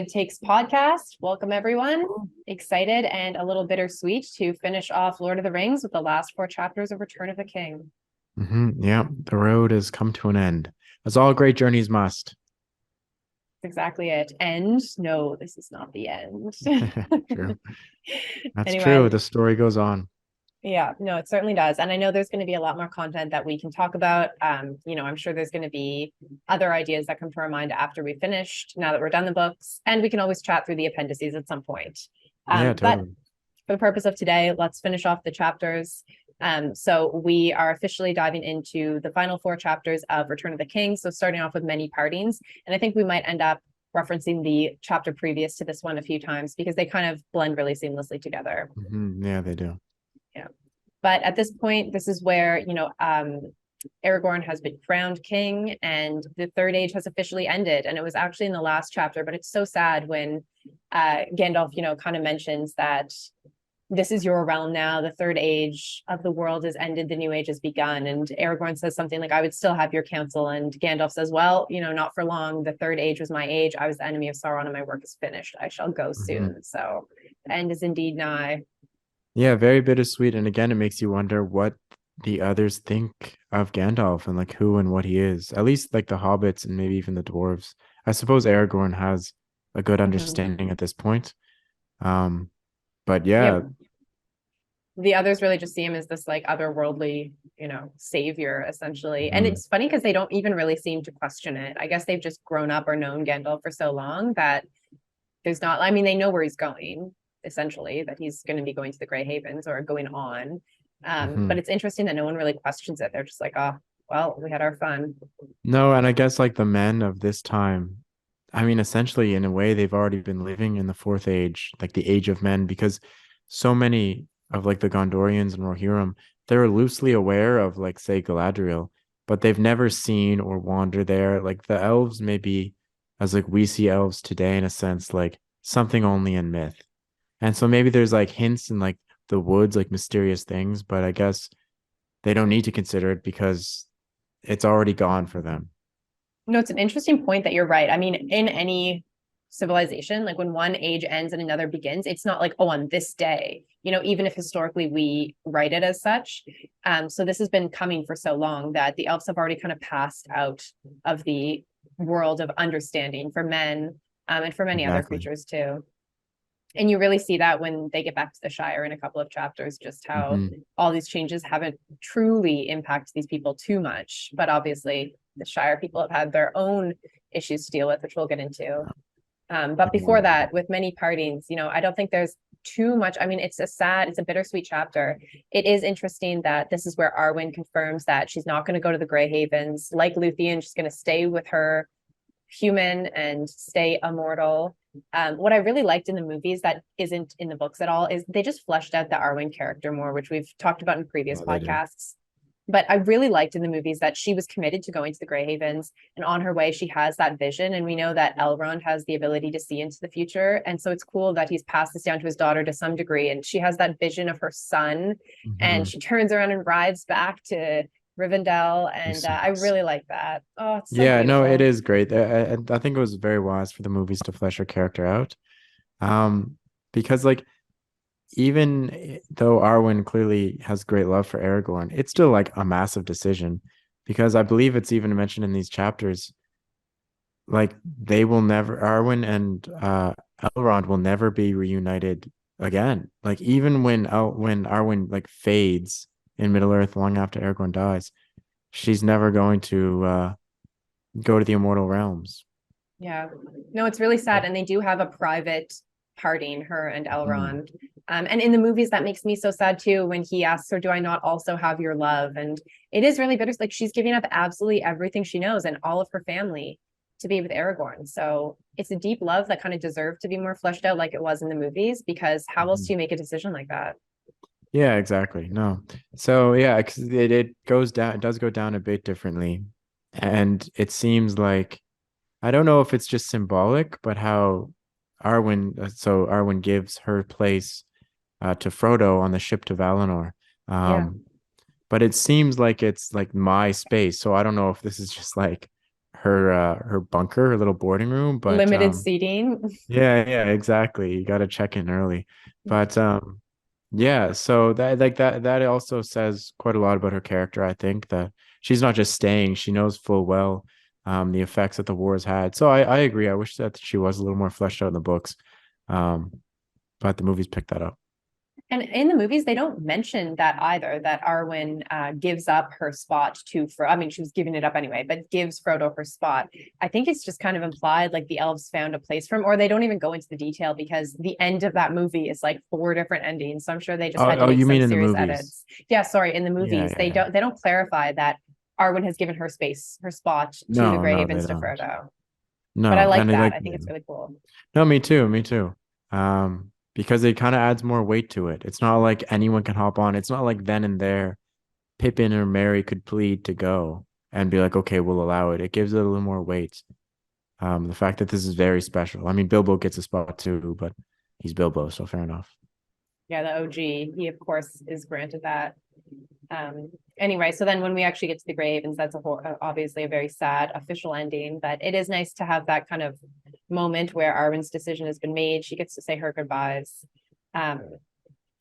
GoodTakes podcast. Welcome, everyone. Excited and a little bittersweet to finish off Lord of the Rings with the last 4 chapters of Return of the King. Yeah, the road has come to an end, as all great journeys must. That's exactly it. And no, this is not the end. True. That's true. Anyway, The story goes on. yeah, no, it certainly does. And I know there's going to be a lot more content that we can talk about. I'm sure there's going to be other ideas that come to our mind after we finished, now that we're done the books, and we can always chat through the appendices at some point. Yeah, But totally. for the purpose of today, let's finish off the chapters. So we are officially diving into the final 4 chapters of Return of the King. So starting off with many partings. And I think we might end up referencing the chapter previous to this one a few times because they kind of blend really seamlessly together. Yeah, they do. Yeah. But at this point, this is where, Aragorn has been crowned king and the Third Age has officially ended. And it was actually in the last chapter, but it's so sad when Gandalf, kind of mentions that this is your realm now. The Third Age of the world has ended. The New Age has begun. And Aragorn says something like, I would still have your counsel. And Gandalf says, well, not for long. The Third Age was my age. I was the enemy of Sauron and my work is finished. I shall go soon. So the end is indeed nigh. Yeah, very bittersweet. And again, it makes you wonder what the others think of Gandalf and like who and what he is. At least like the hobbits and maybe even the dwarves. I suppose Aragorn has a good understanding at this point. But yeah. Yep. The others really just see him as this like otherworldly, savior essentially. And it's funny because they don't even really seem to question it. I guess they've just grown up or known Gandalf for so long that there's not, they know where he's going, essentially, that he's going to be going to the Grey Havens or going on. But it's interesting that no one really questions it. They're just like, oh, well, we had our fun. No, and I guess like the men of this time, essentially in a way they've already been living in the fourth age, like the age of men, because so many of like the Gondorians and Rohirrim, they're loosely aware of like say Galadriel, but they've never seen or wandered there. Like the elves maybe as like we see elves today in a sense, like something only in myth. And so maybe there's like hints in like the woods, like mysterious things, but I guess they don't need to consider it because it's already gone for them. No, it's an interesting point that you're right. In any civilization, like when one age ends and another begins, it's not like, oh, on this day, even if historically we write it as such. So this has been coming for so long that the elves have already kind of passed out of the world of understanding for men, and for many other Exactly. creatures too. And you really see that when they get back to the Shire in a couple of chapters, just how all these changes haven't truly impacted these people too much. But obviously, the Shire people have had their own issues to deal with, which we'll get into. But before that, with many partings, I don't think there's too much. It's a bittersweet chapter. It is interesting that this is where Arwen confirms that she's not going to go to the Grey Havens. Like Luthien, she's going to stay with her human and stay immortal. What I really liked in the movies that isn't in the books at all is they just fleshed out the Arwen character more, which we've talked about in previous podcasts. But I really liked in the movies that she was committed to going to the Grey Havens, and on her way, she has that vision. And we know that Elrond has the ability to see into the future. And so it's cool that he's passed this down to his daughter to some degree. And she has that vision of her son, and she turns around and rides back to Rivendell. And I really like that. Oh, it's so Yeah, no, it beautiful. is great. I think it was very wise for the movies to flesh her character out. Because like even though Arwen clearly has great love for Aragorn, it's still like a massive decision because I believe it's even mentioned in these chapters, like they will never, Arwen and Elrond will never be reunited again. Like even when Arwen like fades in Middle Earth long after Aragorn dies, she's never going to go to the immortal realms. Yeah. No, it's really sad. And they do have a private parting, her and Elrond. And in the movies, that makes me so sad too, when he asks her, do I not also have your love? And it is really bitter. Like she's giving up absolutely everything she knows and all of her family to be with Aragorn. So it's a deep love that kind of deserved to be more fleshed out like it was in the movies, because how else do you make a decision like that? Yeah, exactly. No. So yeah, 'cause it goes down, it does go down a bit differently. And it seems like I don't know if it's just symbolic, but how Arwen gives her place to Frodo on the ship to Valinor. Yeah. But it seems like it's like my space. So I don't know if this is just like her bunker, her little boarding room. But Limited seating. yeah, exactly. You got to check in early. But yeah, so that also says quite a lot about her character. I think that she's not just staying; she knows full well the effects that the wars had. So I agree. I wish that she was a little more fleshed out in the books, um, but the movies picked that up. And in the movies, they don't mention that either, that Arwen gives up her spot to Frodo. I mean, she was giving it up anyway, but gives Frodo her spot. I think it's just kind of implied like the elves found a place for him, or they don't even go into the detail because the end of that movie is like 4 different endings. So I'm sure they just had to make You some mean in the serious movies? edits. Yeah, sorry, in the Yeah, movies, yeah, yeah. they don't clarify that Arwen has given her space, her spot to the No, Grey no, they Havens to don't. Frodo. But I No, like and they that. like I think yeah. it's really cool. No, me too, me too. Because it kind of adds more weight to it. It's not like anyone can hop on. It's not like then and there Pippin or Mary could plead to go and be like, okay, we'll allow it. It gives it a little more weight. The fact that this is very special. I mean, Bilbo gets a spot too, but he's Bilbo, so fair enough. Yeah, the OG, he of course is granted that. Anyway, so then when we actually get to the Grey Havens, that's obviously a very sad official ending, but it is nice to have that kind of moment where Arwen's decision has been made. She gets to say her goodbyes. Um,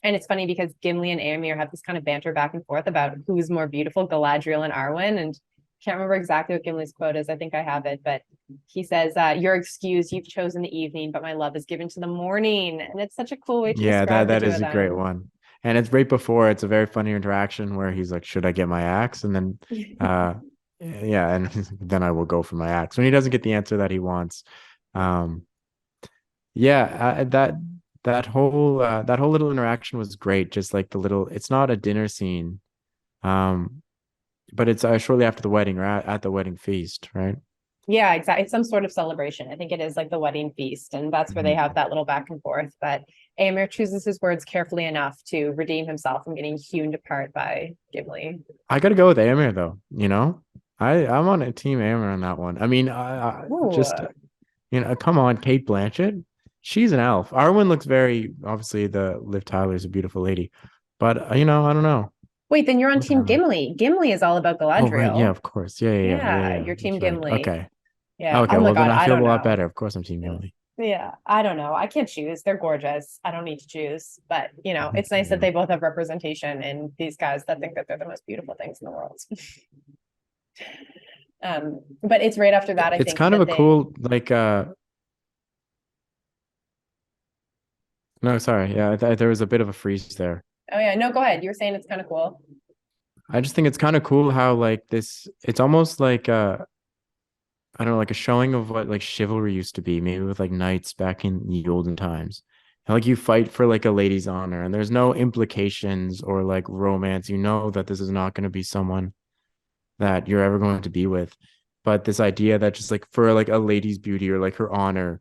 and it's funny because Gimli and Éomer have this kind of banter back and forth about who's more beautiful, Galadriel and Arwen. And can't remember exactly what Gimli's quote is. I think I have it, but he says, "You're excused. You've chosen the evening, but my love is given to the morning." And it's such a cool way to Yeah, describe the that two is of a great them. one. And it's right before it's a very funny interaction where he's like, should I get my axe? And then yeah, and then I will go for my axe when he doesn't get the answer that he wants. Um yeah, that whole little interaction was great. Just like the little, it's not a dinner scene, um, but it's shortly after the wedding or at the wedding feast, right? Yeah, exactly. It's some sort of celebration. I think it is like the wedding feast, and that's where they have Mhm. that little back and forth. But Éomer chooses his words carefully enough to redeem himself from getting hewn apart by Gimli. I gotta go with Amir though. I'm on a team Amir on that one. I mean, Ooh. just come on, Kate Blanchett. She's an elf. Arwen looks very obviously the Liv Tyler is a beautiful lady, but I don't know. Wait, then you're on Look Team at her. Gimli. Gimli is all about Oh right, yeah, Galadriel. of course, yeah. Yeah, you're Team That's right. Gimli. Okay, Yeah. okay. Oh my Well, then God, I I feel a don't lot know. better. Of course, I'm Team Gimli. Yeah, I don't know. I can't choose. They're gorgeous. I don't need to choose. But it's nice that Yeah. they both have representation in these guys that think that they're the most beautiful things in the world. But it's right after that, I It's think, kind of that a they cool like no, sorry. Yeah, there was a bit of a freeze there. Oh yeah, no, go ahead. You were saying it's kind of cool. I just think it's kind of cool how like it's almost like I don't know, like a showing of what like chivalry used to be, maybe with like knights back in the olden times. And, like you fight for like a lady's honor and there's no implications or like romance. You know that this is not going to be someone that you're ever going to be with. But this idea that just like for like a lady's beauty or like her honor,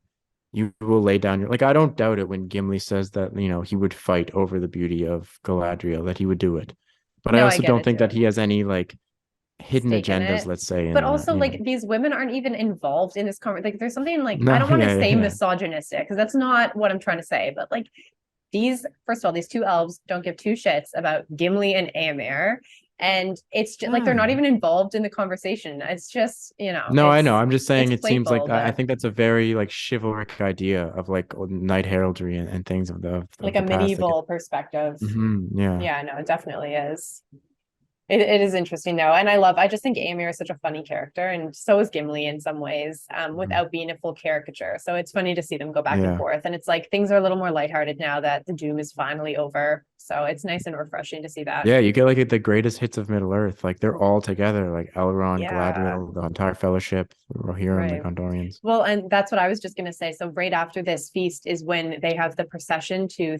you will lay down your like I don't doubt it when Gimli says that, he would fight over the beauty of Galadriel, that he would do it. But I No, I also get don't it think that too. he has any like hidden Stake in agendas, it. let's say, But in also, like, these women aren't even involved in this conversation. Like, there's something like, I No, don't want to say yeah. misogynistic because that's not what I'm trying to say. But like, first of all, these two elves don't give two shits about Gimli and Éomer. And it's just like they're not Yeah. even involved in the conversation. It's just, No, I know. I'm just it's saying it seems like playful, I but think that's a very like chivalric idea of like knight heraldry and things of like the a past. Like, medieval perspective. yeah, Yeah, no, it definitely is. It is interesting though, and I just think Amir is such a funny character, and so is Gimli in some ways, mhm, without being a full caricature. So it's funny to see them go back and yeah. forth, and it's like things are a little more lighthearted now that the doom is finally over. So it's nice and refreshing to see that. Yeah, you get like the greatest hits of Middle Earth. Like they're all together, like Elrond, Yeah, Galadriel, the entire Fellowship, Rohirrim, the right. Gondorians. Well, and that's what I was just going to say. So right after this feast is when they have the procession to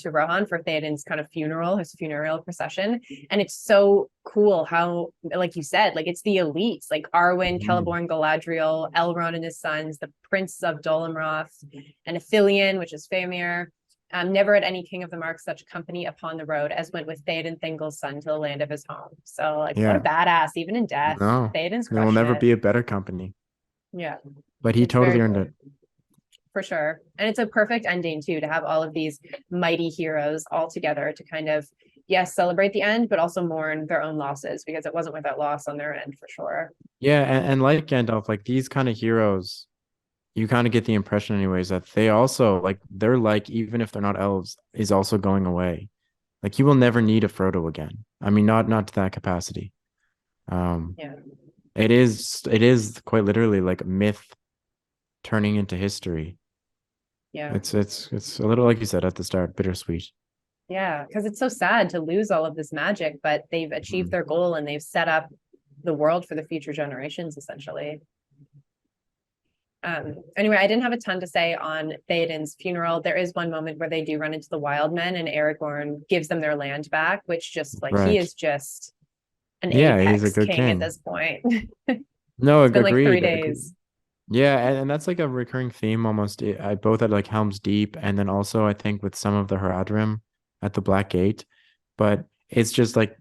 Rohan for Theoden's kind of funeral, his funeral procession. And it's so cool how, like you said, like it's the elites, like Arwen, Mhm. Celeborn, Galadriel, Elrond and his sons, the Prince of Dolimroth, and Ithilien, which is Faemir. Never had any king of the mark such company upon the road as went with Theoden Thingol's son to the land of his home. So, like, what a Yeah, badass, even in death. no, Theoden's there will crushing never it. be a better company. Yeah, But he it's totally very earned cool it. for sure. And it's a perfect ending too to have all of these mighty heroes all together to kind of yes, celebrate the end, but also mourn their own losses because it wasn't without loss on their end for sure. Yeah, and like Gandalf, like these kind of heroes, you kind of get the impression anyways that they also like they're like, even if they're not elves, is also going away. Like you will never need a Frodo again. I mean, not to that capacity. Um, Yeah. it is quite literally like myth turning into history. Yeah. It's a little like you said at the start, bittersweet. Yeah. Because it's so sad to lose all of this magic, but they've achieved Mhm. their goal and they've set up the world for the future generations, essentially. Anyway, I didn't have a ton to say on Theoden's funeral. There is one moment where they do run into the wild men and Aragorn gives them their land back, which just like he Right. is just an Yeah, he's a apex good king at king. this point. No, It's been like three agreed. days. Yeah, and that's like a recurring theme almost both at like Helm's Deep and then also I think with some of the Haradrim at the Black Gate. But it's just like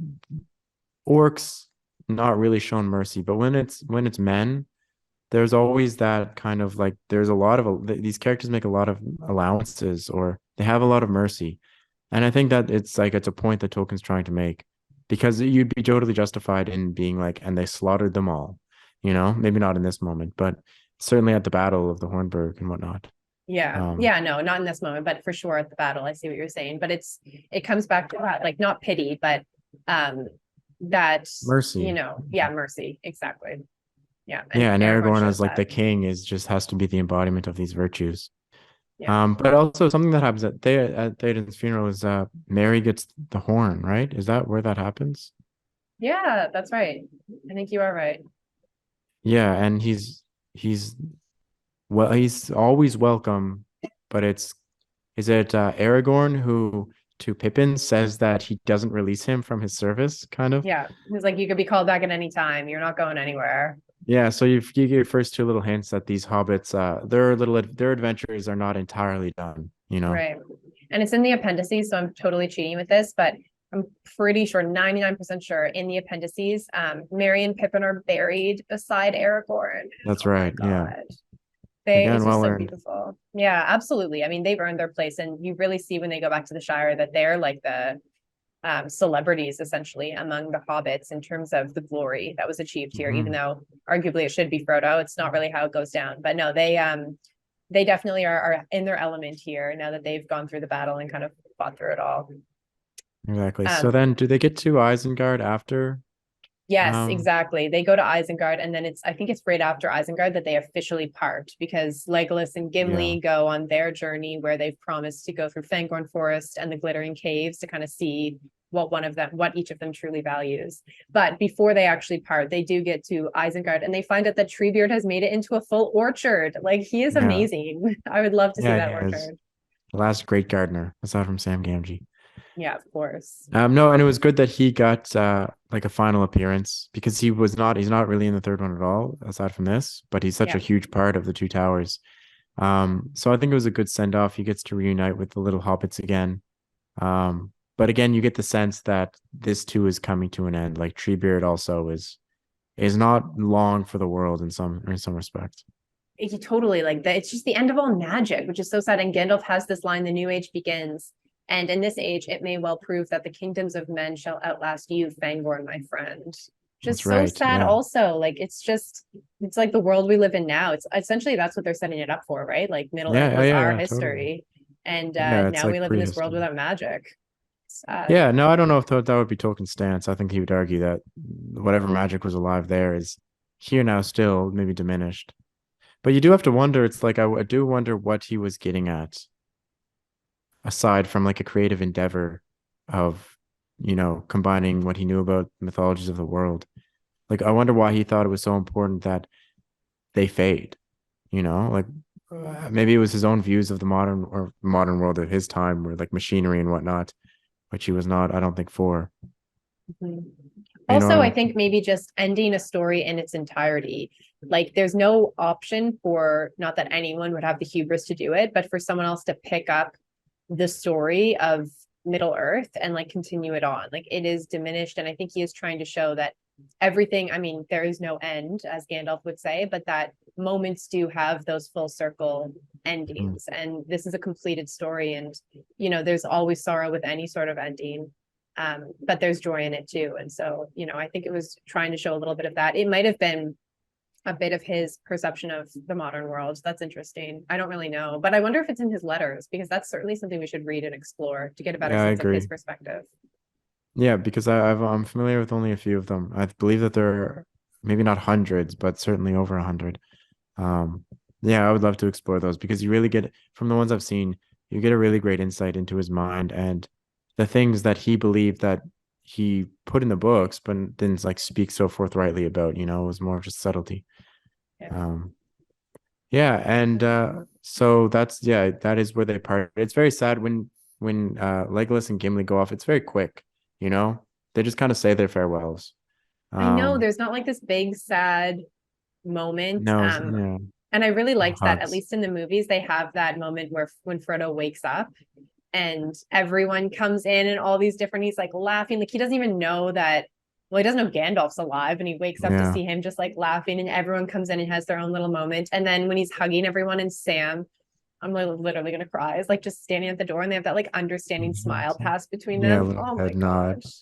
orcs not really shown mercy. But when it's men, there's always that kind of like there's a lot of these characters make a lot of allowances or they have a lot of mercy. And I think that it's a point that Tolkien's trying to make because you'd be totally justified in being like, and they slaughtered them all, maybe not in this moment, but certainly at the Battle of the Hornburg and whatnot. Yeah. Um, Yeah, no, not in this moment, but for sure at the battle. I see what you're saying. But it comes back to that, like not pity, but um that, Mercy. yeah, mercy. Exactly. Yeah. And Yeah, and Aragorn Aragorn shows as like that. the king is just has to be the embodiment of these virtues. Yeah. But also something that happens at Theoden's funeral is Mary gets the horn, right? Is that where that happens? Yeah, that's right. I think you are right. Yeah, and he's he's always welcome, but is it Aragorn who to Pippin says that he doesn't release him from his service, kind of? Yeah. He's like, you could be called back at any time. You're not going anywhere. Yeah, so you get your first two little hints that these hobbits, their adventures are not entirely done. Right. And it's in the appendices, so I'm totally cheating with this, but I'm pretty sure, 99% sure in the appendices, Merry and Pippin are buried beside Aragorn. That's Oh my right. Yeah. God. Again, It's just well so earned. beautiful. Yeah, absolutely. I mean, they've earned their place, and you really see when they go back to the Shire that they're like the celebrities essentially among the hobbits in terms of the glory that was achieved here, even Mhm. though arguably it should be Frodo. It's not really how it goes down. But no, they definitely are in their element here now that they've gone through the battle and kind of fought through it all. Exactly. So Um, then do they get to Isengard after? yes, Um, exactly. They go to Isengard, and then I think it's right after Isengard that they officially part because Legolas and yeah. Gimli go on their journey where they've promised to go through Fangorn Forest and the Glittering Caves to kind of see what each of them truly values. But before they actually part, they do get to Isengard and they find out that Treebeard has made it into a full orchard. Like he is Yeah. amazing. I would love to see Yeah, that he is. orchard. The last great gardener, aside from Sam Gamgee. Yeah, of course. No, and it was good that he got like a final appearance because he's not really in the third one at all, aside from this, but he's such a Yeah. huge part of the Two Towers. So I think it was a good send off. He gets to reunite with the little hobbits again. But again, you get the sense that this too is coming to an end. Like Treebeard also is not long for the world in some respects. He totally like that. It's just the end of all magic, which is so sad. And Gandalf has this line, the new age begins. And in this age, it may well prove that the kingdoms of men shall outlast you, Fangorn, my friend. Just That's so right. sad Yeah. also. Like it's like the world we live in now. It's essentially that's what they're setting it up for, right? Like Middle Earth Yeah. Oh, was yeah. our Yeah. Totally. history. And Yeah. It's now we like live in this world prehistory. without magic. Sad. Yeah. No, I don't know if that would be Tolkien's stance. I think he would argue that whatever magic was alive there is here now still, maybe diminished. But you do have to wonder. It's like I do wonder what he was getting at, aside from like a creative endeavor of, combining what he knew about mythologies of the world. Like I wonder why he thought it was so important that they fade. Like maybe it was his own views of the modern world of his time, where like machinery and whatnot, which he was not, I don't think, for. Mhm. You know what Also, I I mean? think maybe just ending a story in its entirety. Like, there's no option for, not that anyone would have the hubris to do it, but for someone else to pick up the story of Middle Earth and like continue it on. Like, it is diminished. And I think he is trying to show that everything, I mean, there is no end, as Gandalf would say, but that moments do have those full circle Mm. endings. And this is a completed story. And, there's always sorrow with any sort of ending. But there's joy in it too. And so, I think it was trying to show a little bit of that. It might have been a bit of his perception of the modern world. That's interesting. I don't really know, but I wonder if it's in his letters, because that's certainly something we should read and explore to get a better Yeah, I sense of his agree. perspective. Yeah, because I'm familiar with only a few of them. I believe that there are maybe not hundreds, but certainly over 100. Um, yeah, I would love to explore those because you really get from the ones I've seen, you get a really great insight into his mind and the things that he believed that he put in the books, but didn't like speak so forthrightly about, it was more of just subtlety. Yeah. Um, yeah, and so that is where they part. It's very sad when Legolas and Gimli go off. It's very quick, you know. They just kind of say their farewells. I know Um, there's not like this big sad moment. no, yeah, And I really liked that, at hugs. least in the movies, they have that moment where when Frodo wakes up and everyone comes in and all these different, he's like laughing, like he doesn't even know that, well, he doesn't know Gandalf's alive, and he wakes up to Yeah. see him just like laughing, and everyone comes in and has their own little moment. And then when he's hugging everyone and Sam, I'm like literally gonna cry. Is like just standing at the door and they have that like understanding smile pass between Yeah, a them. little Oh my head nod. gosh.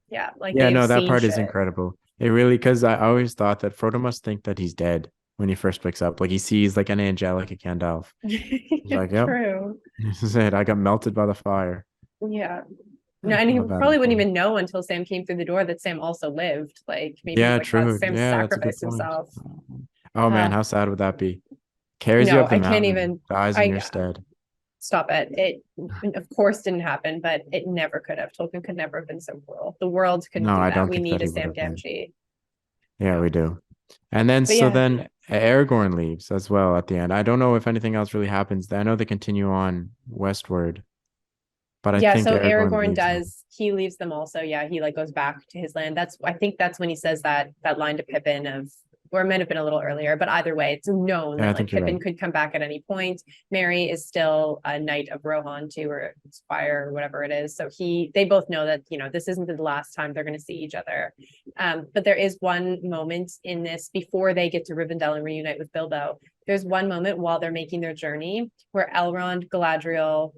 Yeah, like Yeah, they have no, that seen part is shit. incredible. It really, because I always thought that Frodo must think that he's dead when he first wakes up. Like he sees like an angelic Gandalf. He's like, "Yep, True. this is it. I got melted by the fire Yeah. No, and he on the probably wouldn't battlefield." even know until Sam came through the door that Sam also lived. Like maybe he's Yeah, like, wow, true. Sam Yeah, that's a good sacrificed point. himself. Oh man, Uh, how sad would that be? Carries you no, up the I can't mountain, even. dies in I your stead. stop it. It of course didn't happen, but it never could have. Tolkien could never have been so cruel. The world couldn't No, do I that. don't We think that need a he would Sam have been. Gamgee. Yeah, we No, do. And then but so yeah, then Aragorn leaves as well at the end. I don't know if anything else really happens. I know they continue on westward, but I yeah. think So Aragorn Aragorn leaves them. does. He leaves them also. Yeah, he like goes back to his land. I think that's when he says that line to Pippin of, or it might have been a little earlier, but either way, it's known Yeah, that I like think you're Pippin right. could come back at any point. Merry is still a knight of Rohan too, or squire or whatever it is. So they both know that this isn't the last time they're going to see each other. But there is one moment in this before they get to Rivendell and reunite with Bilbo. There's one moment while they're making their journey where Elrond, Galadriel,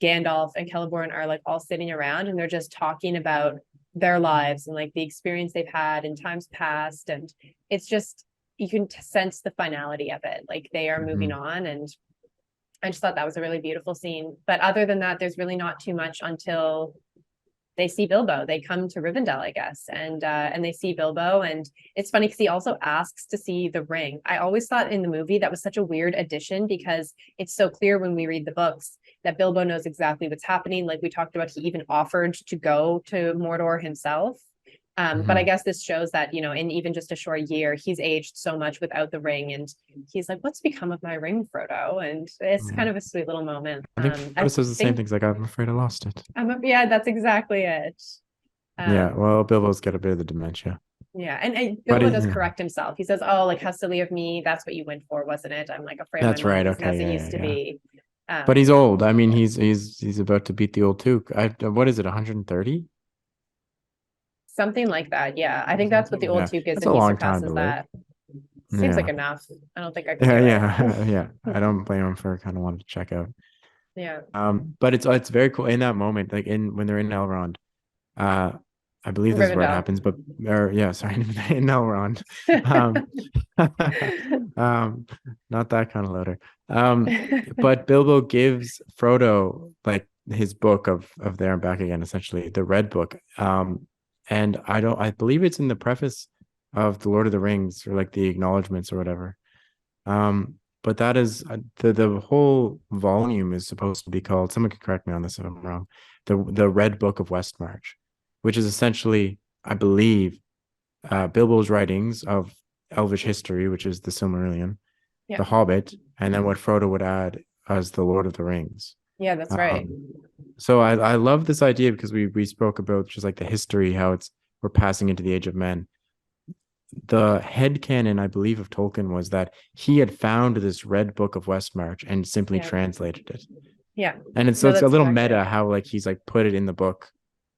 Gandalf, and Celeborn are like all sitting around and they're just talking about their lives and like the experience they've had in times past. And it's just, you can sense the finality of it. Like they are moving Hmm. on. And I just thought that was a really beautiful scene. But other than that, there's really not too much until they see Bilbo. They come to Rivendell, I guess, and they see Bilbo. And it's funny because he also asks to see the ring. I always thought in the movie that was such a weird addition because it's so clear when we read the books that Bilbo knows exactly what's happening. Like we talked about, he even offered to go to Mordor himself. But I Hmm. guess this shows that, in even just a short year, he's aged so much without the ring. And he's like, what's become of my ring, Frodo? And it's Yeah. kind of a sweet little moment. I think I Frodo says the same think, things like, I'm afraid I lost it. yeah, that's exactly it. Yeah, Um, well, Bilbo's got a bit of the dementia. yeah, and But Bilbo does yeah, correct himself. He says, "Oh, like how silly of me. That's what you went for, wasn't it?" I'm like afraid my that's mind right. isn't Okay, as it yeah, yeah, used to yeah. be. But he's Um, old. I mean, he's about to beat the old Took. What is it, 130? Something like that. Yeah, I think that's what the old Yeah, Duke is, that's and a he long time to surpasses live. that. Seems like Yeah. enough. I don't think I could Yeah, do it. yeah, yeah. I don't blame him for kind of wanting to check out. Yeah. But it's very cool in that moment, like in when they're in Elrond. Uh, I believe this is where it Rivendell. happens, but or yeah, sorry, in Elrond. Um, um, not that kind of loader. But Bilbo gives Frodo like his book of There and Back Again, essentially the Red Book. And I believe it's in the preface of the Lord of the Rings or like the acknowledgments or whatever. But that is the whole volume is supposed to be called. Someone can correct me on this if I'm wrong. The Red Book of Westmarch, which is essentially, I believe, Bilbo's writings of Elvish history, which is the Silmarillion, Yeah. the Hobbit, and then what Frodo would add as the Lord of the Rings. Yeah, that's right. Um, so I love this idea because we spoke about just like the history, how we're passing into the Age of Men. The headcanon, I believe, of Tolkien was that he had found this Red Book of Westmarch and simply Yeah. translated it. Yeah. And it's so No, it's a that's little exactly meta it. how like he's like put it in the book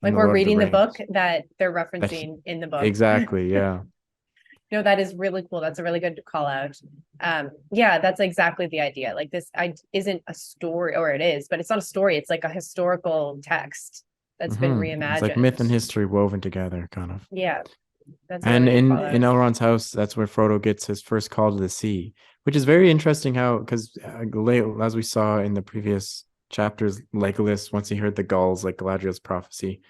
in Like the we're Lord of the reading the book Rings. that they're That he, referencing in the book. exactly, yeah. No, that is really cool. That's a really good call out. Yeah, that's exactly the idea. Like this isn't a story, or it is, but it's not a story. It's like a historical text. that's been It's like myth and reimagined. history woven together, kind of. Yeah, that's a And really good call in out. Elrond's house, that's where Frodo gets his first call to the sea, which is very interesting. How because as we saw in the previous chapters, Legolas once he heard the gulls, like Galadriel's prophecy,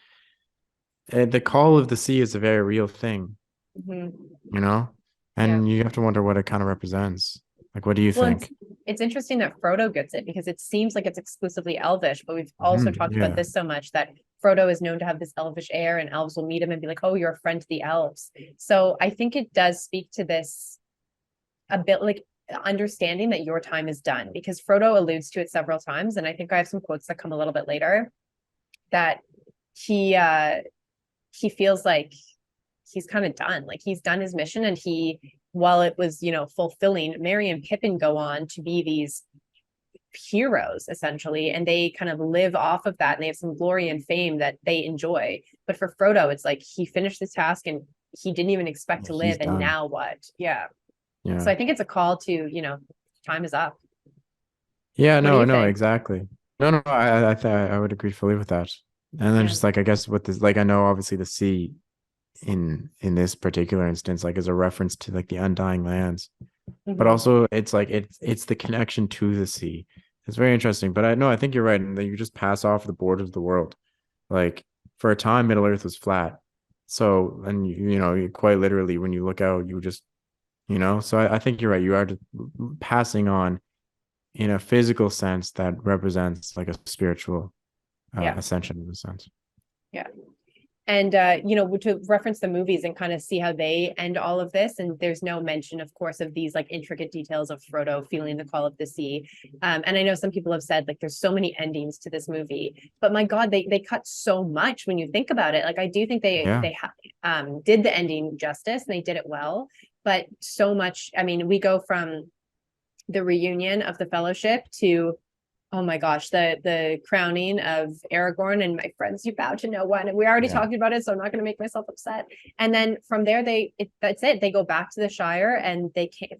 the call of the sea is a very real thing, Mhm. you know, Yeah. and you have to wonder what it kind of represents. Like, what do you Well, think? it's interesting that Frodo gets it because it seems like it's exclusively Elvish, but we've also talked about Yeah, this so much that Frodo is known to have this Elvish air, and elves will meet him and be like, "Oh, you're a friend to the elves." So I think it does speak to this a bit, like understanding that your time is done, because Frodo alludes to it several times, and I think I have some quotes that come a little bit later that he feels like he's kind of done. Like he's done his mission, and while it was, fulfilling, Merry and Pippin go on to be these heroes essentially, and they kind of live off of that, and they have some glory and fame that they enjoy. But for Frodo, it's like he finished the task and he didn't even expect to he's live, and done. now what? Yeah. So Yeah, I think it's a call to, time is up. yeah, What do no, you no, think? exactly. No, I would agree fully with that. And then Yeah. just like I guess with this, like I know obviously the sea in this particular instance, like is a reference to like the undying lands, but Mm-hmm. also it's like it's the connection to the sea. It's very interesting. But I know I think you're right, and that you just pass off the borders of the world. Like for a time, Middle Earth was flat. So, and quite literally, when you look out, you just, so I think you're right. You are just passing on in a physical sense that represents like a spiritual Yeah. ascension in a sense. Yeah. And to reference the movies and kind of see how they end all of this, and there's no mention, of course, of these like intricate details of Frodo feeling the call of the sea. And I know some people have said like there's so many endings to this movie, but my God, they cut so much when you think about it. Like I do think Yeah. did the ending justice, and they did it well, but so much. I mean, we go from the reunion of the Fellowship to, oh my gosh, the crowning of Aragorn and my friends, you bow to no one. And we already Yeah. talked about it, so I'm not going to make myself upset. And then from there, that's it. They go back to the Shire, and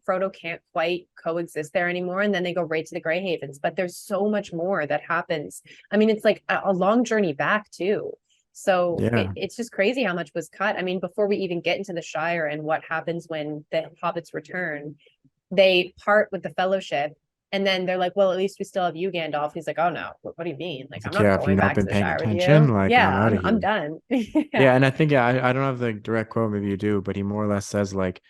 Frodo can't quite coexist there anymore. And then they go right to the Grey Havens. But there's so much more that happens. I mean, it's like a long journey back too. So Yeah. it's just crazy how much was cut. I mean, before we even get into the Shire and what happens when the hobbits return, they part with the Fellowship, and then they're like, well, at least we still have you, Gandalf. He's like, oh no, what do you mean? Like, He's I'm like, not yeah, if going you've not back to been the paying Shire with attention, you. like I'm Yeah, out of I'm here. done. Yeah, Yeah. and I think I don't have the direct quote, maybe you do, but he more or less says like,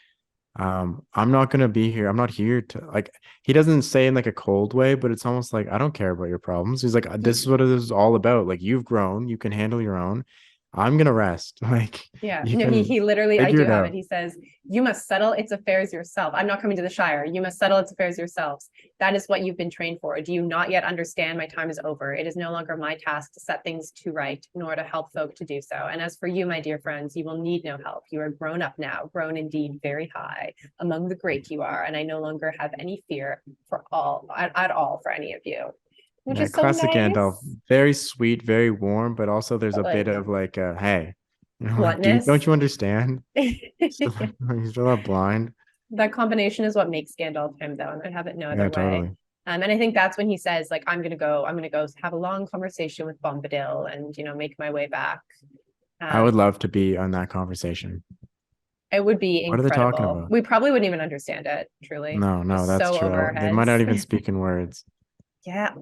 I'm not gonna be here. I'm not here to like he doesn't say in like a cold way, but it's almost like I don't care about your problems. He's like, this is what it is all about. Like you've grown, you can handle your own. I'm gonna rest. Like Yeah. you No, he can he literally, I figure do it have it. out. He says, you must settle its affairs yourself. I'm not coming to the Shire. You must settle its affairs yourselves. That is what you've been trained for. Do you not yet understand? My time is over. It is no longer my task to set things to right, nor to help folk to do so. And as for you, my dear friends, you will need no help. You are grown up now, grown indeed very high. Among the great you are, and I no longer have any fear at all for any of you. Which Yeah, is so classic Gandalf. nice. Very sweet, very warm, but also there's a bit Totally. of like hey, like don't Bluntness. you understand? He's still not blind. That combination is what makes Gandalf him, though, and I have it no other Yeah, way. totally. And I think that's when he says, like, I'm gonna go have a long conversation with Bombadil and make my way back. I would Um, love to be on that conversation. it would be What are they talking incredible. about? We probably wouldn't even understand it, truly. No, no, Just that's so over true. our They might not heads. even speak in words. Yeah,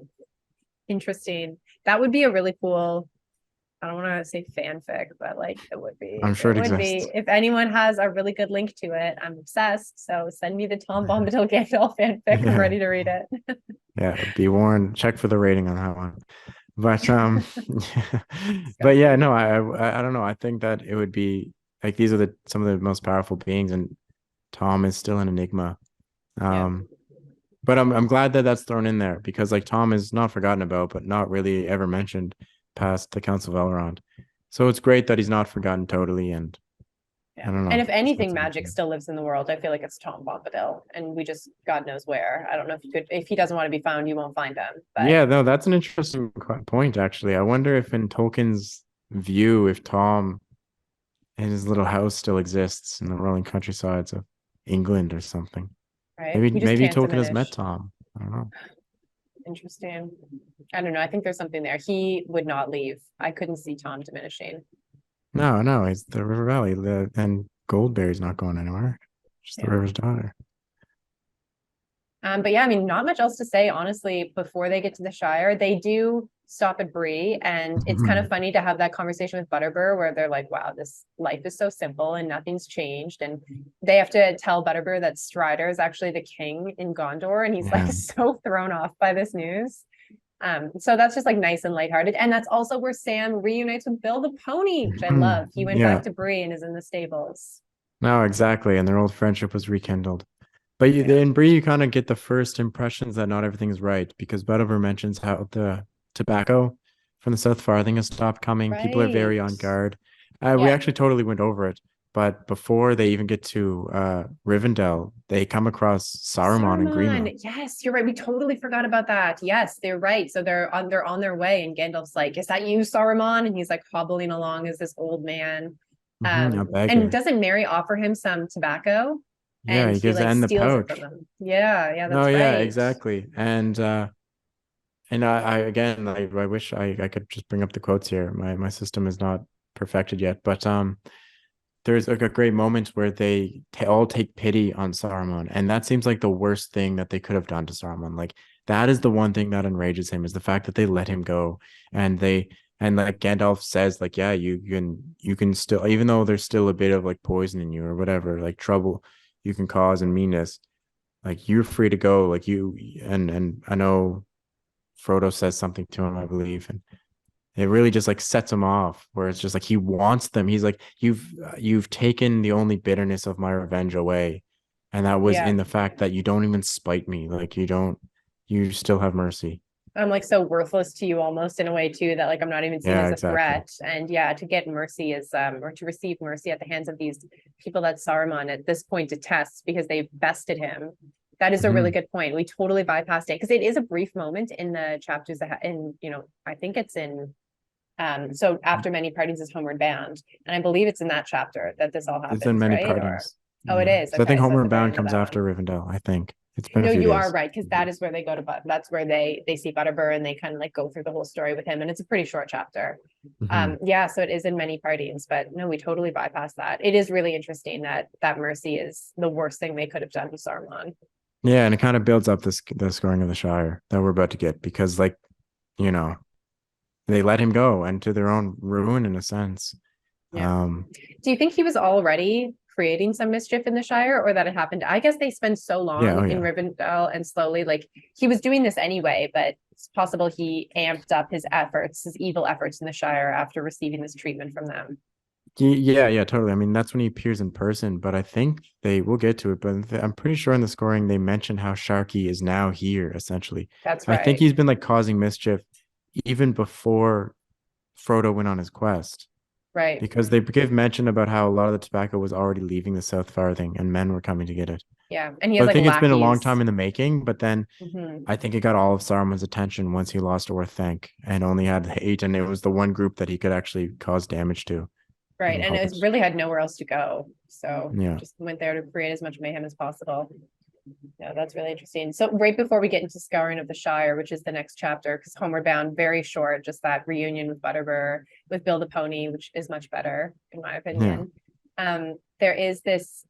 interesting. That would be a really cool, I don't want to say fanfic, but like it would be. I'm sure It it would be. exists. If anyone has a really good link to it, I'm obsessed. So send me the Tom Bombadil Gandalf fanfic. I'm Yeah, ready to read it. yeah. Be warned. Check for the rating on that one. But but yeah, Disgusting. no, I don't know. I think that it would be like these are some of the most powerful beings, and Tom is still an enigma. Yeah. Um, but I'm glad that that's thrown in there because like Tom is not forgotten about, but not really ever mentioned past the Council of Elrond. So it's great that he's not forgotten totally, and I Yeah. don't And know. if anything, That's a good magic thing. still lives in the world, I feel like it's Tom Bombadil, and we just God knows where. I don't know if he doesn't want to be found, you won't find him. But Yeah, no, that's an interesting point actually. I wonder if in Tolkien's view, if Tom and his little house still exists in the rolling countrysides of England or something. right, Maybe we just maybe can't Tolkien has met diminish. Tom. I don't know. Interesting. I don't know. I think there's something there. He would not leave. I couldn't see Tom diminishing. No, it's the River Valley. And Goldberry's not going anywhere. Just the Yeah. river's daughter. But yeah, I mean, not much else to say, honestly, before they get to the Shire. They do stop at Bree, and it's kind of funny to have that conversation with Butterbur where they're like, wow, this life is so simple and nothing's changed. And they have to tell Butterbur that Strider is actually the king in Gondor, and he's like Yeah. so thrown off by this news. So that's just like nice and lighthearted. And that's also where Sam reunites with Bill the Pony, which I love. He went Yeah. back to Bree and is in the stables. No, exactly. And their old friendship was rekindled. But Yeah. in Bree, you kind of get the first impressions that not everything's right because Butterbur mentions how the tobacco from the South Farthing has stopped coming. People are very on Right. guard. We Yeah. actually totally went over it. But before they even get to Rivendell, they come across Saruman and Grima. Yes, you're right. We totally forgot about that. Yes, they're right. So they're on their way, and Gandalf's like, "Is that you, Saruman?" And he's like hobbling along as this old man. A And beggar. doesn't Mary offer him some tobacco? Yeah, And he he gives like and the steals it from pouch. him. Yeah, No, that's yeah, right. exactly. And I again, I wish I could just bring up the quotes here. My system is not perfected yet, but there's like a great moment where they all take pity on Saruman, and that seems like the worst thing that they could have done to Saruman. Like that is the one thing that enrages him is the fact that they let him go, and like Gandalf says, like, yeah, you can still, even though there's still a bit of like poison in you or whatever, like trouble you can cause and meanness, like you're free to go. Like you and I know Frodo says something to him, I believe, and it really just like sets him off where it's just like he wants them. He's like, you've taken the only bitterness of my revenge away. And that was Yeah. in the fact that you don't even spite me. Like you still have mercy. I'm like so worthless to you almost in a way too that like I'm not even seen Yeah, as a exactly. threat. And yeah, to get mercy is or to receive mercy at the hands of these people that Saruman at this point detests because they've bested him. That is a really Mhm. good point. We totally bypassed it because it is a brief moment in the chapters that in I think it's in so after many partings is homeward bound, and I believe it's in that chapter that this all It's in happens, many right? Or partings. oh, it Yeah. is So I think okay. So that's Homeward at the Bound end of comes that one. after Rivendell, I think. It's been a No, few you are days. right because that is where they go to but that's where they see Butterbur and they kind of like go through the whole story with him, and it's a pretty short chapter. Mhm. Yeah, so it is in many partings, but no, we totally bypass that. It is really interesting that that mercy is the worst thing they could have done to Saruman. Yeah, and it kind of builds up the scoring of the Shire that we're about to get because like, you know, they let him go and to their own ruin in a sense. Yeah. Um, Do you think he was already creating some mischief in the Shire, or that it happened? I guess they spend so yeah, oh long in yeah. Rivendell and slowly, like he was doing this anyway, but it's possible he amped up his efforts, his evil efforts in the Shire after receiving this treatment from them. Yeah, totally. I mean, that's when he appears in person, but I think they will get to it. But I'm pretty sure in the scoring they mentioned how Sharky is now here, essentially. That's I think right. he's been like causing mischief even before Frodo went on his quest, Right. because they give mention about how a lot of the tobacco was already leaving the South Farthing and men were coming to get it. Yeah. And he So has I like think it's been a long lackeys. time in the making, but then Mhm. I think it got all of Saruman's attention once he lost Orthanc and only had hate, and it was the one group that he could actually cause damage to in Right. the And it hobbits. really had nowhere else to go. So Yeah. just went there to create as much mayhem as possible. Yeah, that's really interesting. So right before we get into Scouring of the Shire, which is the next chapter, because Homeward Bound, very short, just that reunion with Butterbur, with Bill the Pony, which is much better, in my Yeah. opinion. There is this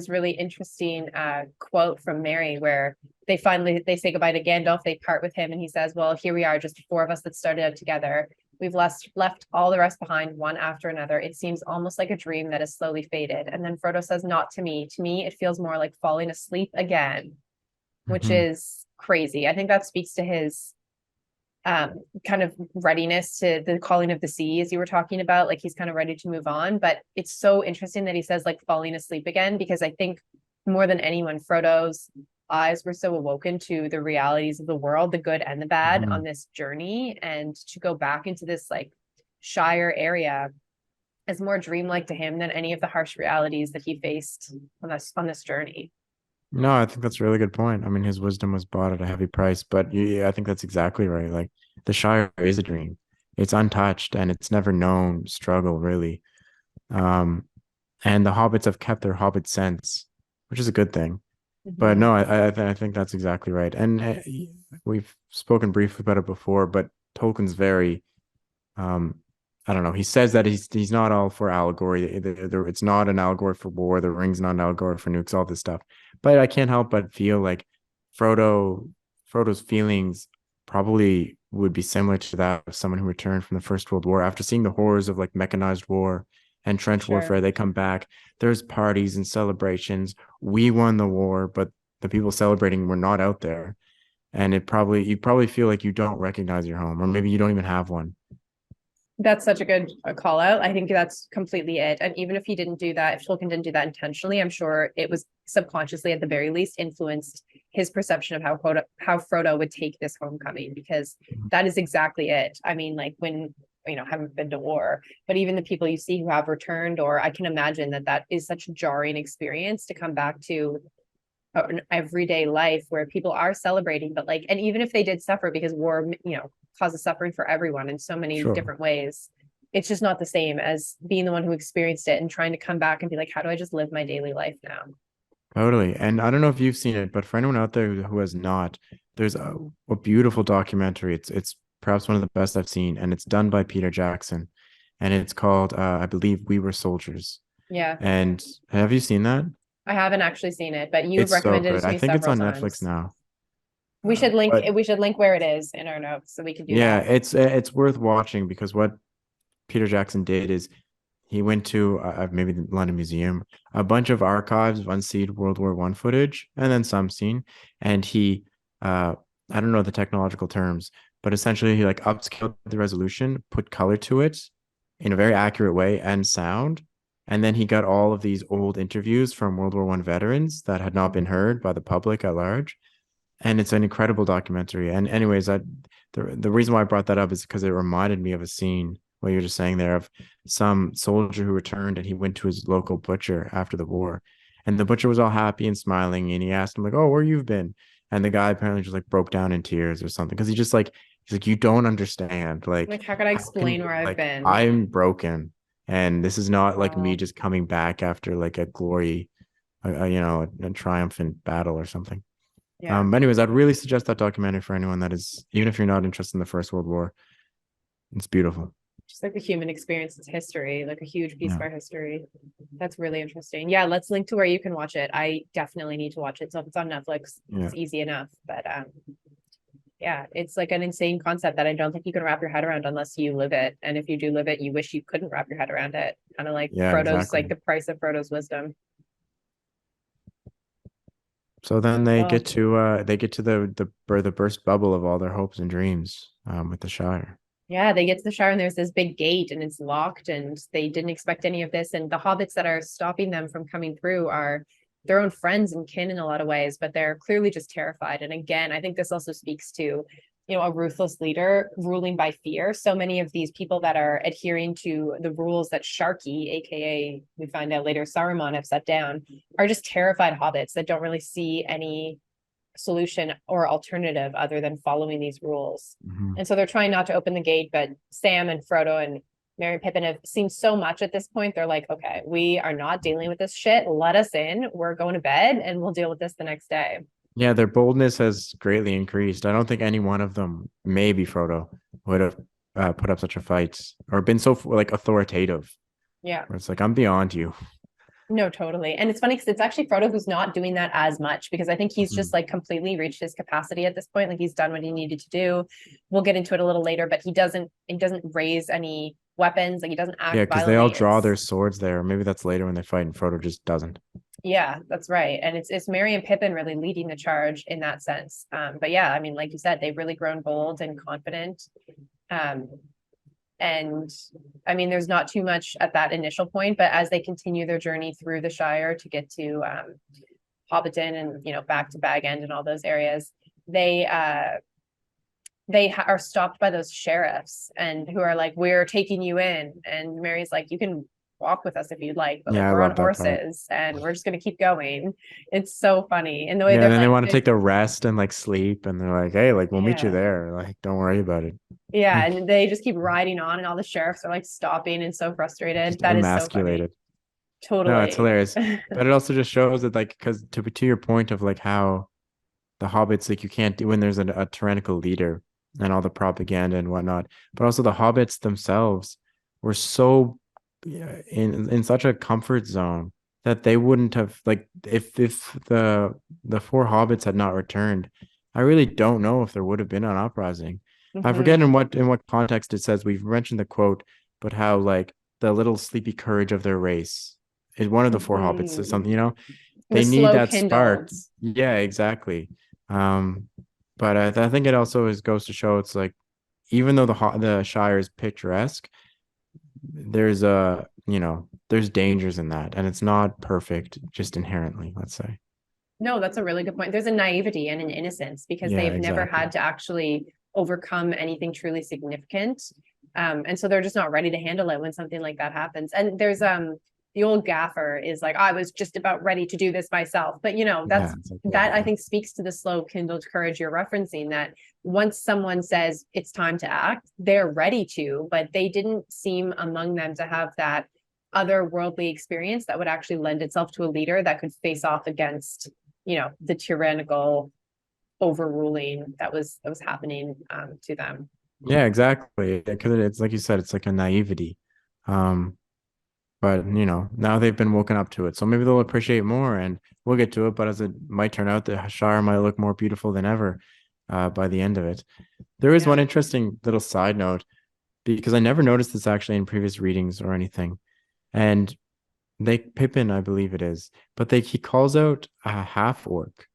really interesting quote from Mary where they say goodbye to Gandalf, they part with him, and he says, well, here we are, just the four of us that started out together. We've left all the rest behind, one after another. It seems almost like a dream that has slowly faded. And then Frodo says, not to me. To me, it feels more like falling asleep again, which Mhm. is crazy. I think that speaks to his kind of readiness to the calling of the sea, as you were talking about. Like he's kind of ready to move on. But it's so interesting that he says like falling asleep again, because I think more than anyone, Frodo's eyes were so awoken to the realities of the world, the good and the bad, on Mhm. this journey, and to go back into this like Shire area is more dreamlike to him than any of the harsh realities that he faced on this journey. No, I think that's a really good point. I mean, his wisdom was bought at a heavy price, but yeah, I think that's exactly right. Like the Shire is a dream. It's untouched and it's never known struggle really. Um, and the hobbits have kept their hobbit sense, which is a good thing. But Mhm. no, I think that's exactly right. And we've spoken briefly about it before, but Tolkien's very um I don't know. He says that he's not all for allegory. It's not an allegory for war. The ring's not an allegory for nukes. All this stuff. But I can't help but feel like Frodo Frodo's feelings probably would be similar to that of someone who returned from the First World War after seeing the horrors of like mechanized war and For trench sure. warfare. They come back. There's parties and celebrations. We won the war, but the people celebrating were not out there. And you probably feel like you don't recognize your home, or maybe you don't even have one. That's such a good call out. I think that's completely it. And even if he didn't do that, if Tolkien didn't do that intentionally, I'm sure it was subconsciously, at the very least, influenced his perception of how Frodo would take this homecoming, because that is exactly it. I mean, like when haven't been to war, but even the people you see who have returned, or I can imagine that that is such a jarring experience to come back to an everyday life where people are celebrating, but like, and even if they did suffer, because war, causes suffering for everyone in so many Sure. different ways, it's just not the same as being the one who experienced it and trying to come back and be like, how do I just live my daily life now? Totally. And I don't know if you've seen it, but for anyone out there who has not, there's a beautiful documentary. It's perhaps one of the best I've seen, and it's done by Peter Jackson, and it's called I believe We Were Soldiers. Yeah, And have you seen that? I haven't actually seen it, but you've It's so recommended it good. to I me think it's several on Netflix times. now. We should link But we should link where it is in our notes so we can do yeah, that. it's worth watching because what Peter Jackson did is he went to maybe the London Museum, a bunch of archives of unseen World War One footage, and then some seen. And he, I don't know the technological terms, but essentially he like upscaled the resolution, put color to it in a very accurate way and sound. And then he got all of these old interviews from World War One veterans that had not been heard by the public at large. And it's an incredible documentary. And anyways, the reason why I brought that up is because it reminded me of a scene what you're just saying there of some soldier who returned and he went to his local butcher after the war. And the butcher was all happy and smiling. And he asked him, like, oh, where you've been? And the guy apparently just like broke down in tears or something. Cause he's like, you don't understand. Like, Like, how could I how can explain you where I've like been? I'm broken. And this is not like me Wow. just coming back after like a glory, a triumphant battle or something. Yeah. But anyways, I'd really suggest that documentary for anyone that is, even if you're not interested in the First World War. It's beautiful. Just like the human experience, it's history, like a huge piece of Yeah. our history. That's really interesting. Yeah, let's link to where you can watch it. I definitely need to watch it. So if it's on Netflix, Yeah. it's easy enough. But yeah, it's like an insane concept that I don't think you can wrap your head around unless you live it. And if you do live it, you wish you couldn't wrap your head around it. Kind of like Yeah, Frodo's, like exactly. the price of Frodo's wisdom. So then Well, they get to the burst bubble of all their hopes and dreams with the Shire. yeah, they get to the Shire and there's this big gate and it's locked and they didn't expect any of this. And the hobbits that are stopping them from coming through are their own friends and kin in a lot of ways, but they're clearly just terrified. And again, I think this also speaks to, a ruthless leader ruling by fear. So many of these people that are adhering to the rules that Sharky, aka we find out later Saruman, have set down, are just terrified hobbits that don't really see any solution or alternative other than following these rules. Mhm. And so they're trying not to open the gate, but Sam and Frodo and Merry and Pippin have seen so much at this point. They're like, okay, we are not dealing with this shit. Let us in. We're going to bed and we'll deal with this the next day. Yeah, their boldness has greatly increased. I don't think any one of them, maybe Frodo, would have put up such a fight or been so like authoritative. Yeah. Where it's like I'm beyond you. No, totally. And it's funny because it's actually Frodo who's not doing that as much, because I think he's Mhm. just like completely reached his capacity at this point. Like he's done what he needed to do. We'll get into it a little later, but he doesn't raise any weapons, like he doesn't Yeah, act because they all violently. draw their It's swords there. Maybe that's later when they fight, and Frodo just doesn't. Yeah, that's right. And it's Merry and Pippin really leading the charge in that sense. But yeah, I mean, like you said, they've really grown bold and confident. Um, and I mean, there's not too much at that initial point, but as they continue their journey through the Shire to get to Hobbiton and back to Bag End and all those areas, they are stopped by those sheriffs and who are like, we're taking you in. And Mary's like, you can walk with us if you'd like, but like Yeah, I we're on love that part. horses and we're just gonna keep going. It's so funny. And the way Yeah, and they're then they like, want to take the rest and like sleep, and they're like, "Hey, like we'll meet you yeah. there. Like, don't worry about it." Yeah, and they just keep riding on, and all the sheriffs are like stopping and so frustrated. Just That is so funny. emasculated. No, it's Totally. hilarious. But it also just shows that like because to your point of like how the hobbits like you can't do when there's a tyrannical leader and all the propaganda and whatnot, but also the hobbits themselves were so in such a comfort zone that they wouldn't have like if the four hobbits had not returned, I really don't know if there would have been an uprising. I forget Hmm. in what context it says. We've mentioned the quote, but how like the little sleepy courage of their race is one of the four hobbits or Hmm. something, The they need slow that spark. kindled. Yeah, exactly. Um, but I think it also goes to show it's like even though the Shire is picturesque, there's there's dangers in that, and it's not perfect just inherently, let's say. No, that's a really good point. There's a naivety and an innocence because Yeah, they've never exactly. had to actually overcome anything truly significant. And so they're just not ready to handle it when something like that happens. And there's the old gaffer is like, I was just about ready to do this myself. But Yeah, it's like, that I yeah, think speaks to the slow kindled courage you're referencing, that once someone says it's time to act, they're ready to, but they didn't seem among them to have that otherworldly experience that would actually lend itself to a leader that could face off against the tyrannical overruling that was happening to them. yeah, exactly. Because it's like you said, it's like a naivety. Um, but now they've been woken up to it, so maybe they'll appreciate more, and we'll get to it. But as it might turn out, the Shire might look more beautiful than ever by the end of it. There is Yeah. one interesting little side note because I never noticed this actually in previous readings or anything. And they Pippin, I believe it is, but he calls out a half orc,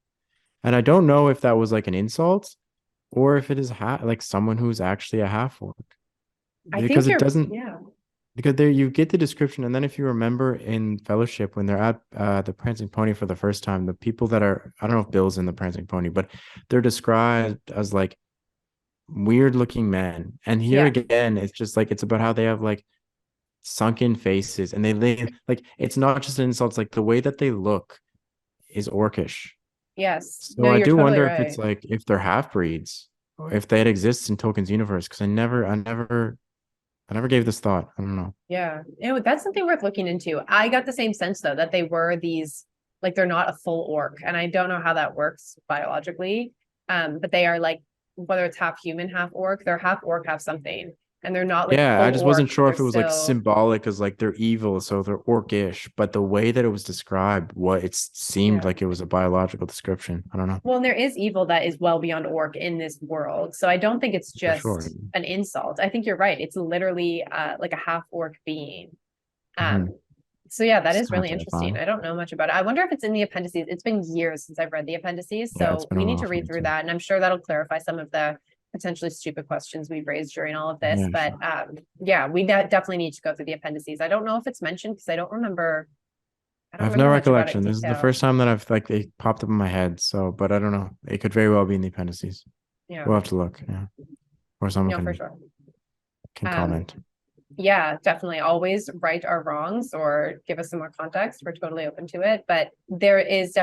and I don't know if that was like an insult or if it is like someone who's actually a half orc I think because it you're, doesn't yeah. because there you get the description, and then if you remember in Fellowship when they're at the Prancing Pony for the first time, the people that are I don't know if Bill's in the Prancing Pony, but they're described as like weird looking men. And here Yeah. again, it's just like it's about how they have like sunken faces and they live like it's not just an insult, it's like the way that they look is orcish. Yes. So No, I you're do totally wonder if it's right. like if they're half breeds or if that exists in Tolkien's universe because I never gave this thought. I don't know. Yeah. That's something worth looking into. I got the same sense though that they were these, like, they're not a full orc, and I don't know how that works biologically. But they are like, whether it's half human, half orc, they're half orc, half something, and they're not like Yeah, I full just orc. wasn't sure They're if it was like still, symbolic as like they're evil, so they're orcish, but the way that it was described, what it seemed yeah. like it was a biological description. I don't know Well, and there is evil that is well beyond orc in this world. So I don't think it's for sure. just an insult. I think you're right. It's literally like a half orc being. Hmm. Um, so yeah, that It's is kind of really interesting. terrifying. I don't know much about it. I wonder if it's in the appendices. It's been years since I've read the appendices, Yeah, it's so been we a need while to for read me through too. that, and I'm sure that'll clarify some of the potentially stupid questions we've raised during all of this. Yeah, But sure. yeah, we definitely need to go through the appendices. I don't know if it's mentioned because I don't remember. I I don't have no remember much about it in recollection. This is the detail. first time that I've like it popped up in my head. So, but I don't know. It could very well be in the appendices. Yeah, We'll have to look. Yeah, or someone no, for can sure. can Um, comment. yeah, definitely always right our wrongs or give us some more context. We're totally open to it. But there's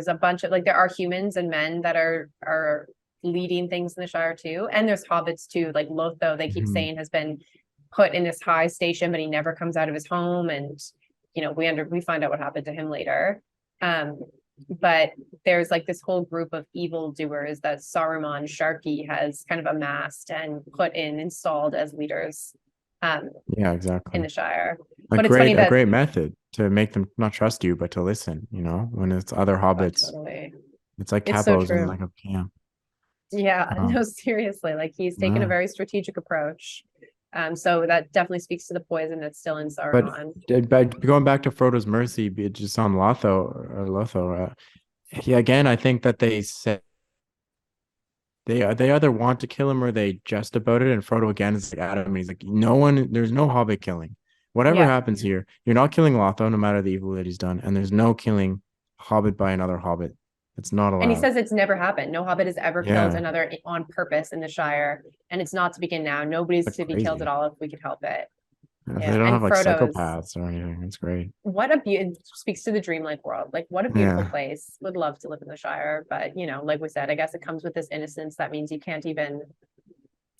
a bunch of, like, there are humans and men that are leading things in the Shire too. And there's hobbits too, like Lotho, they keep Mhm. saying has been put in this high station, but he never comes out of his home. And we find out what happened to him later. Um, but there's like this whole group of evil doers that Saruman Sharky has kind of amassed and installed as leaders Yeah, in exactly. the Shire. A But it's funny great a that, great method to make them not trust you, but to listen. When it's other oh, hobbits, totally. it's like It's so capos in true. like a camp. Yeah, Um, no, seriously. Like, he's taken a yeah. very strategic approach. So that definitely speaks to the poison that's still in But, Saruman. but going back to Frodo's mercy, just on Lotho, yeah, again, I think that they said they either want to kill him or they jest about it. And Frodo again is like Adam, and he's like, no one, there's no hobbit killing. Whatever Yeah. happens here, you're not killing Lotho, no matter the evil that he's done, and there's no killing hobbit by another hobbit. It's not And he allowed. says it's never happened. No hobbit has ever killed Yeah, another on purpose in the Shire. And it's not to begin now. Nobody's that's to be killed at crazy. all if we could help it. They Yeah. don't And have like Frodo's, psychopaths or anything. It's great. what a beauty, speaks to the dreamlike world. Like, what a beautiful Yeah, place. Would love to live in the Shire. But, like we said, I guess it comes with this innocence. That means you can't even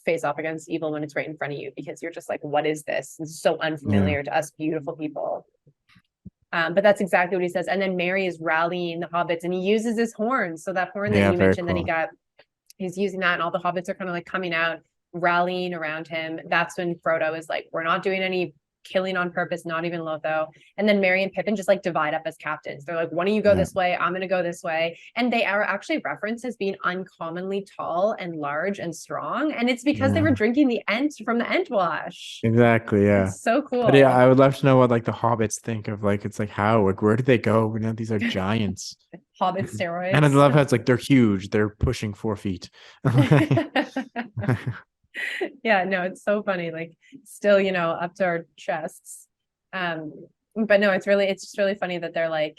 face off against evil when it's right in front of you because you're just like, what is this? It's so yeah. unfamiliar to us beautiful people. But that's exactly what he says. And then Merry is rallying the hobbits, and he uses his horn. So that horn that Yeah, you very mentioned that cool. he's using that, and all the hobbits are kind of like coming out, rallying around him. That's when Frodo is like, we're not doing any killing on purpose, not even Lotho. And then Merry and Pippin just like divide up as captains. They're like, one of you go Yeah. this way, I'm gonna go this way. And they are actually referenced as being uncommonly tall and large and strong. And it's because they were Yeah. drinking the Ent from the Entwash. Exactly. Yeah. It's so But yeah, cool. I would love to know what like the hobbits think of like it's like how like where did they go? You know, these are giants. Hobbit And I steroids. love how it's like they're huge. They're pushing 4 feet. Yeah, no, it's so funny. Like still, up to our chests. Um, but no, it's just really funny that they're like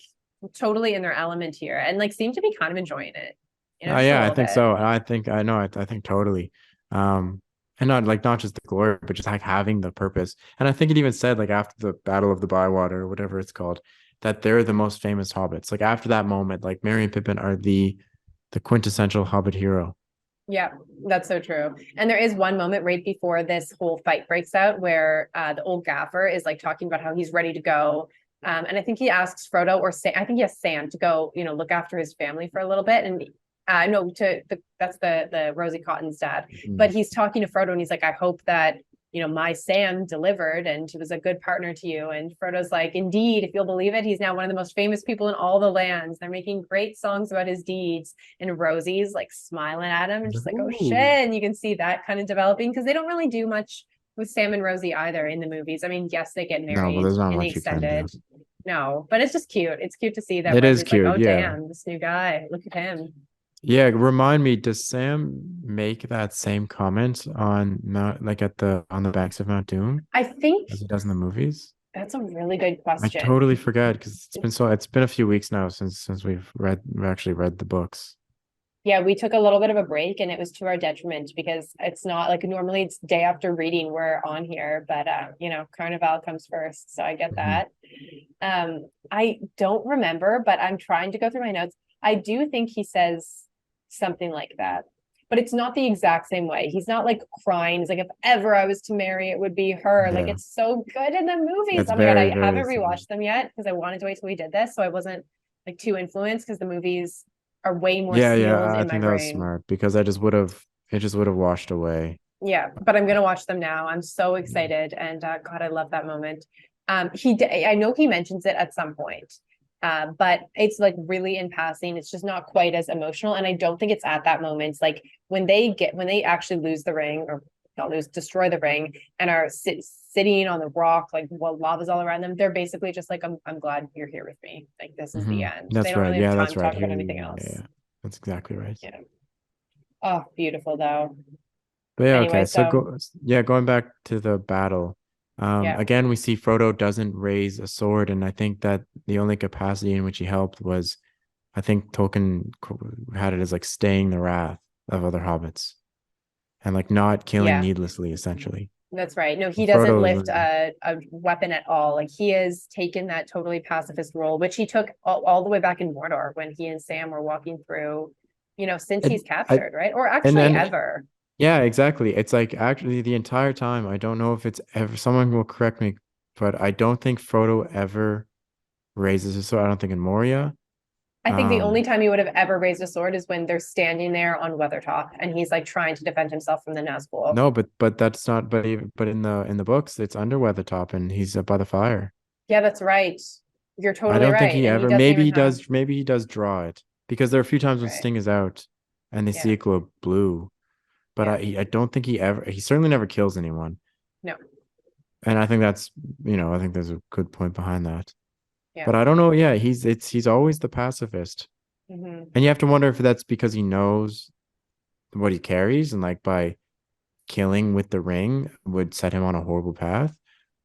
totally in their element here and like seem to be kind of enjoying it, just a Yeah, I little think bit. so. I think I know. I think totally. And not just the glory, but just like having the purpose. And I think it even said like after the Battle of the Bywater or whatever it's called, that they're the most famous hobbits. Like after that moment, like Merry and Pippin are the quintessential hobbit hero. Yeah, that's so true. And there is one moment right before this whole fight breaks out where the old gaffer is like talking about how he's ready to go. And I think he asks Frodo or Sam, I think he has Sam to go, look after his family for a little bit. And no, that's the Rosie Cotton's dad. But Mhm. he's talking to Frodo and he's like, I hope that my Sam delivered and he was a good partner to you. And Frodo's like, indeed, if you'll believe it, he's now one of the most famous people in all the lands. They're making great songs about his deeds. And Rosie's like smiling at him and just like, oh shit. Ooh. And you can see that kind of developing because they don't really do much with Sam and Rosie either in the movies. I mean, yes, they get No, but married there's not in the much you can do. extended. No, but it's just cute. It's cute to see that It is Rosie's like, cute, oh yeah. damn, this new guy. Look at him. Yeah, remind me, does Sam make that same comment on Mount like at the on the banks of Mount Doom I think as he does in the movies? that's a really good I question. totally forget because it's been a few weeks now since we've actually read the books. Yeah, we took a little bit of a break and it was to our detriment because it's not like normally it's day after reading we're on here, but Carnival comes first, so I get Mhm. that. I don't remember, but I'm trying to go through my notes. I do think he says something like that, but it's not the exact same way. He's not like crying. He's like, if ever I was to marry, it would be her. Like Yeah, it's so good in the movies. it's Oh my God, very, I very haven't similar. rewatched them yet because I wanted to wait till we did this. So I wasn't like too influenced because the movies are way more Yeah, sealed yeah, I in my think that was brain. smart because it just would have washed away. Yeah, but I'm gonna watch them now. I'm so excited, and God, I love that moment. I know he mentions it at some point, but it's like really in passing. It's just not quite as emotional, and I don't think it's at that moment. Like when they actually lose the ring or not lose, destroy the ring, and are sitting on the rock, like while lava's all around them. They're basically just like, I'm glad you're here with me. Like this is the end. They That's don't right. really have Yeah, time that's to right. talk Here, about anything yeah, else. yeah, that's exactly right. Yeah. Oh, beautiful though. But yeah, Anyway, okay. so Going back to the battle. yeah. Again, we see Frodo doesn't raise a sword, and I think that the only capacity in which he helped was, I think Tolkien had it as like staying the wrath of other hobbits and like not killing Yeah. needlessly, essentially. That's right. No, he doesn't Frodo is, lift a weapon at all. Like he has taken that totally pacifist role, which he took all the way back in Mordor when he and Sam were walking through, since and he's I, captured, right? Or and actually then ever. yeah, exactly. It's like actually the entire time. I don't know if it's ever. Someone will correct me, but I don't think Frodo ever raises his sword. I don't think in Moria. I think the only Um, time he would have ever raised a sword is when they're standing there on Weathertop and he's like trying to defend himself from the Nazgul. no, but that's not. But in the books, it's under Weathertop, and he's up by the fire. Yeah, that's right. You're I totally don't think right. he And he ever. doesn't Maybe even he have, does. Maybe he does draw it because there are a few times when right. Sting is out, and they see Yeah. it glow blue. But Yeah. I don't think he ever. He certainly never kills anyone, No. and I think that's I think there's a good point behind that. Yeah. But I don't know. Yeah, he's always the pacifist. Hmm. And you have to wonder if that's because he knows what he carries and like by killing with the ring would set him on a horrible path.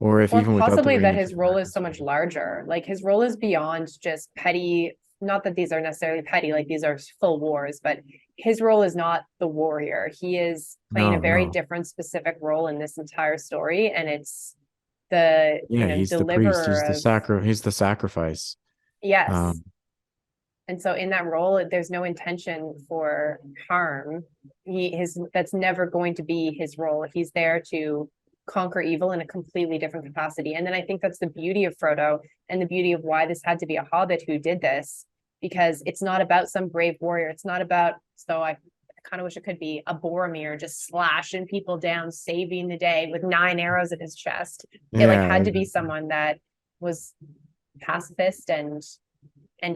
Or if Or even without the possibly ring, that he his could role act is so this much way. larger. Like his role is beyond just petty. Not that these are necessarily petty, like these are full wars, but his role is not the warrior. He is playing a No, very no. different specific role in this entire story. And it's the, Yeah, he's the priest. deliverer of, He's the sacrifice. yes. Um, And so in that role, there's no intention for harm. That's never going to be his role. He's there to conquer evil in a completely different capacity. And then I think that's the beauty of Frodo and the beauty of why this had to be a hobbit who did this, because it's not about some brave warrior. It's not about, so I kind of wish it could be a Boromir just slashing people down, saving the day with 9 arrows in his chest. It like had to be someone that was pacifist and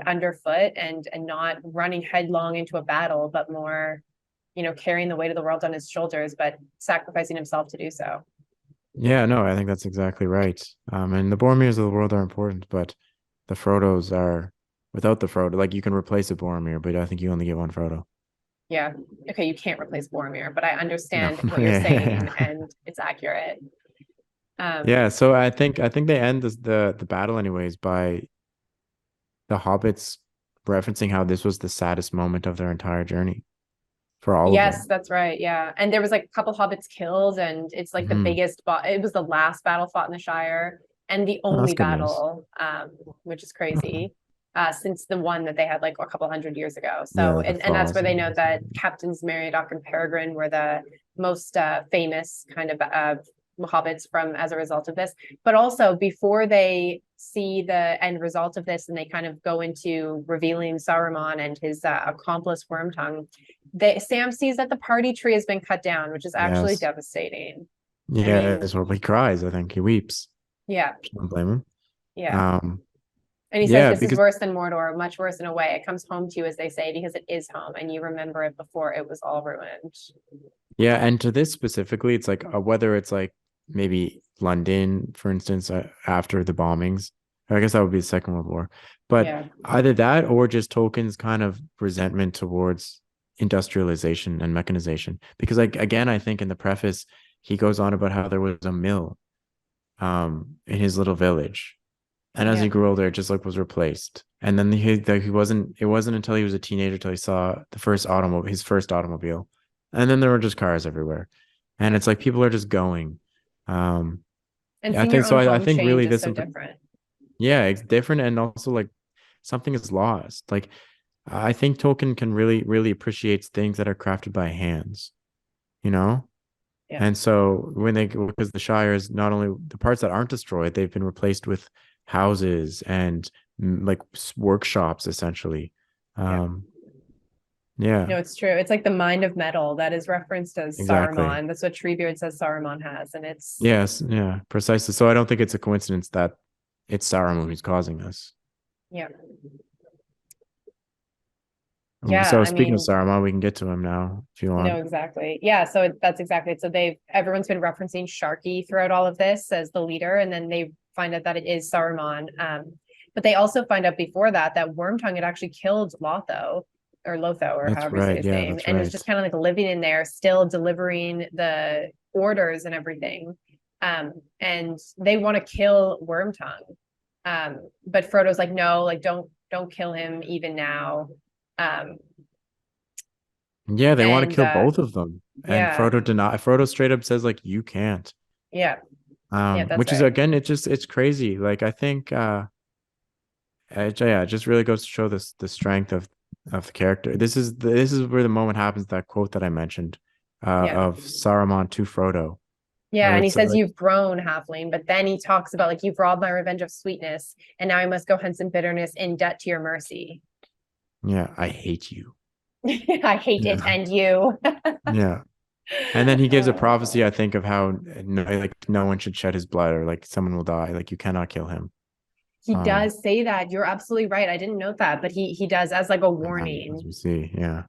underfoot and not running headlong into a battle, but more, you know, carrying the weight of the world on his shoulders, but sacrificing himself to do so. Yeah, no, I think that's exactly right. And the Boromirs of the world are important, but the Frodos are without the Frodo, like you can replace a Boromir, but I think you only get one Frodo. Yeah. Okay, you can't replace Boromir, but I No. understand what you're saying, and it's accurate. Yeah, so I think they end the battle anyways by the hobbits referencing how this was the saddest moment of their entire journey for all of Yes, them. that's right. Yeah. And there was like a couple hobbits killed, and it's like the Hmm. biggest it was the last battle fought in the Shire and the Oh, that's only good news. battle, which is Oh, crazy, since the one that they had like a couple hundred years ago. yeah, So the and that's where frost. they know that Captains Meriadoc and Peregrine were the most famous kind of hobbits from as a result of this. But also before they see the end result of this and they kind of go into revealing Saruman and his accomplice Wormtongue, Sam sees that the party tree has been cut down, which is actually Yes. devastating. I Yeah, mean, it's what he cries, I think. He weeps. yeah, Don't blame him. yeah. Um, And he says, yeah, this is because worse than Mordor, much worse in a way. It comes home to you, as they say, because it is home and you remember it before it was all ruined. yeah, and to this specifically, it's like whether it's like maybe London, for instance, after the bombings. I guess that would be the Second World War. But Yeah. either that or just Tolkien's kind of resentment towards industrialization and mechanization. Because like again, I think in the preface, he goes on about how there was a mill in his little village. And as Yeah. he grew older, it just like was replaced. And then he wasn't it wasn't until he was a teenager till he saw his first automobile. And then there were just cars everywhere. And it's like people are just going. Um And yeah, I seeing your think so. own I home think change really is this so different. yeah, it's different and also like something is lost. Like I think Tolkien can really, really appreciates things that are crafted by hands, you know? Yeah. And so because the Shire is not only the parts that aren't destroyed, they've been replaced with houses and like workshops essentially. Yeah. Um, yeah, No, it's true. It's like the mind of metal that is referenced as exactly. Saruman. That's what Treebeard says Saruman has. And it's, Yes, yeah, precisely. So I don't think it's a coincidence that it's Saruman who's causing this. yeah. Yeah. So I speaking of mean, Saruman, we can get to him now if you no, want. exactly. Yeah. So that's exactly it. So everyone's been referencing Sharky throughout all of this as the leader. And then they find out that it is Saruman. But they also find out before that Wormtongue had actually killed Lotho, or That's however you say right. his Yeah, name, that's and is right. just kind of like living in there, still delivering the orders and everything. And they want to kill Wormtongue. But Frodo's like, no, like don't kill him even now. Um, Yeah, they want to and kill both of them. And yeah, Frodo straight up says like you can't. yeah, yeah, that's Which is right. again, it's crazy. Like I think yeah, it just really goes to show the strength of the character. This is where the moment happens, that quote that I mentioned, Yeah. of Saruman to Frodo, Yeah, where and he it's says like, you've grown, halfling, but then he talks about like you've robbed my revenge of sweetness, and now I must go hence in bitterness in debt to your mercy. yeah, I hate you. I hate it Yeah. and you. Yeah. And then he gives a Uh, prophecy, I think, of how no one should shed his blood or like someone will die. Like you cannot kill him. he Um, does say that. You're absolutely right. I didn't note that, but he does as like a and then as warning. we see, yeah,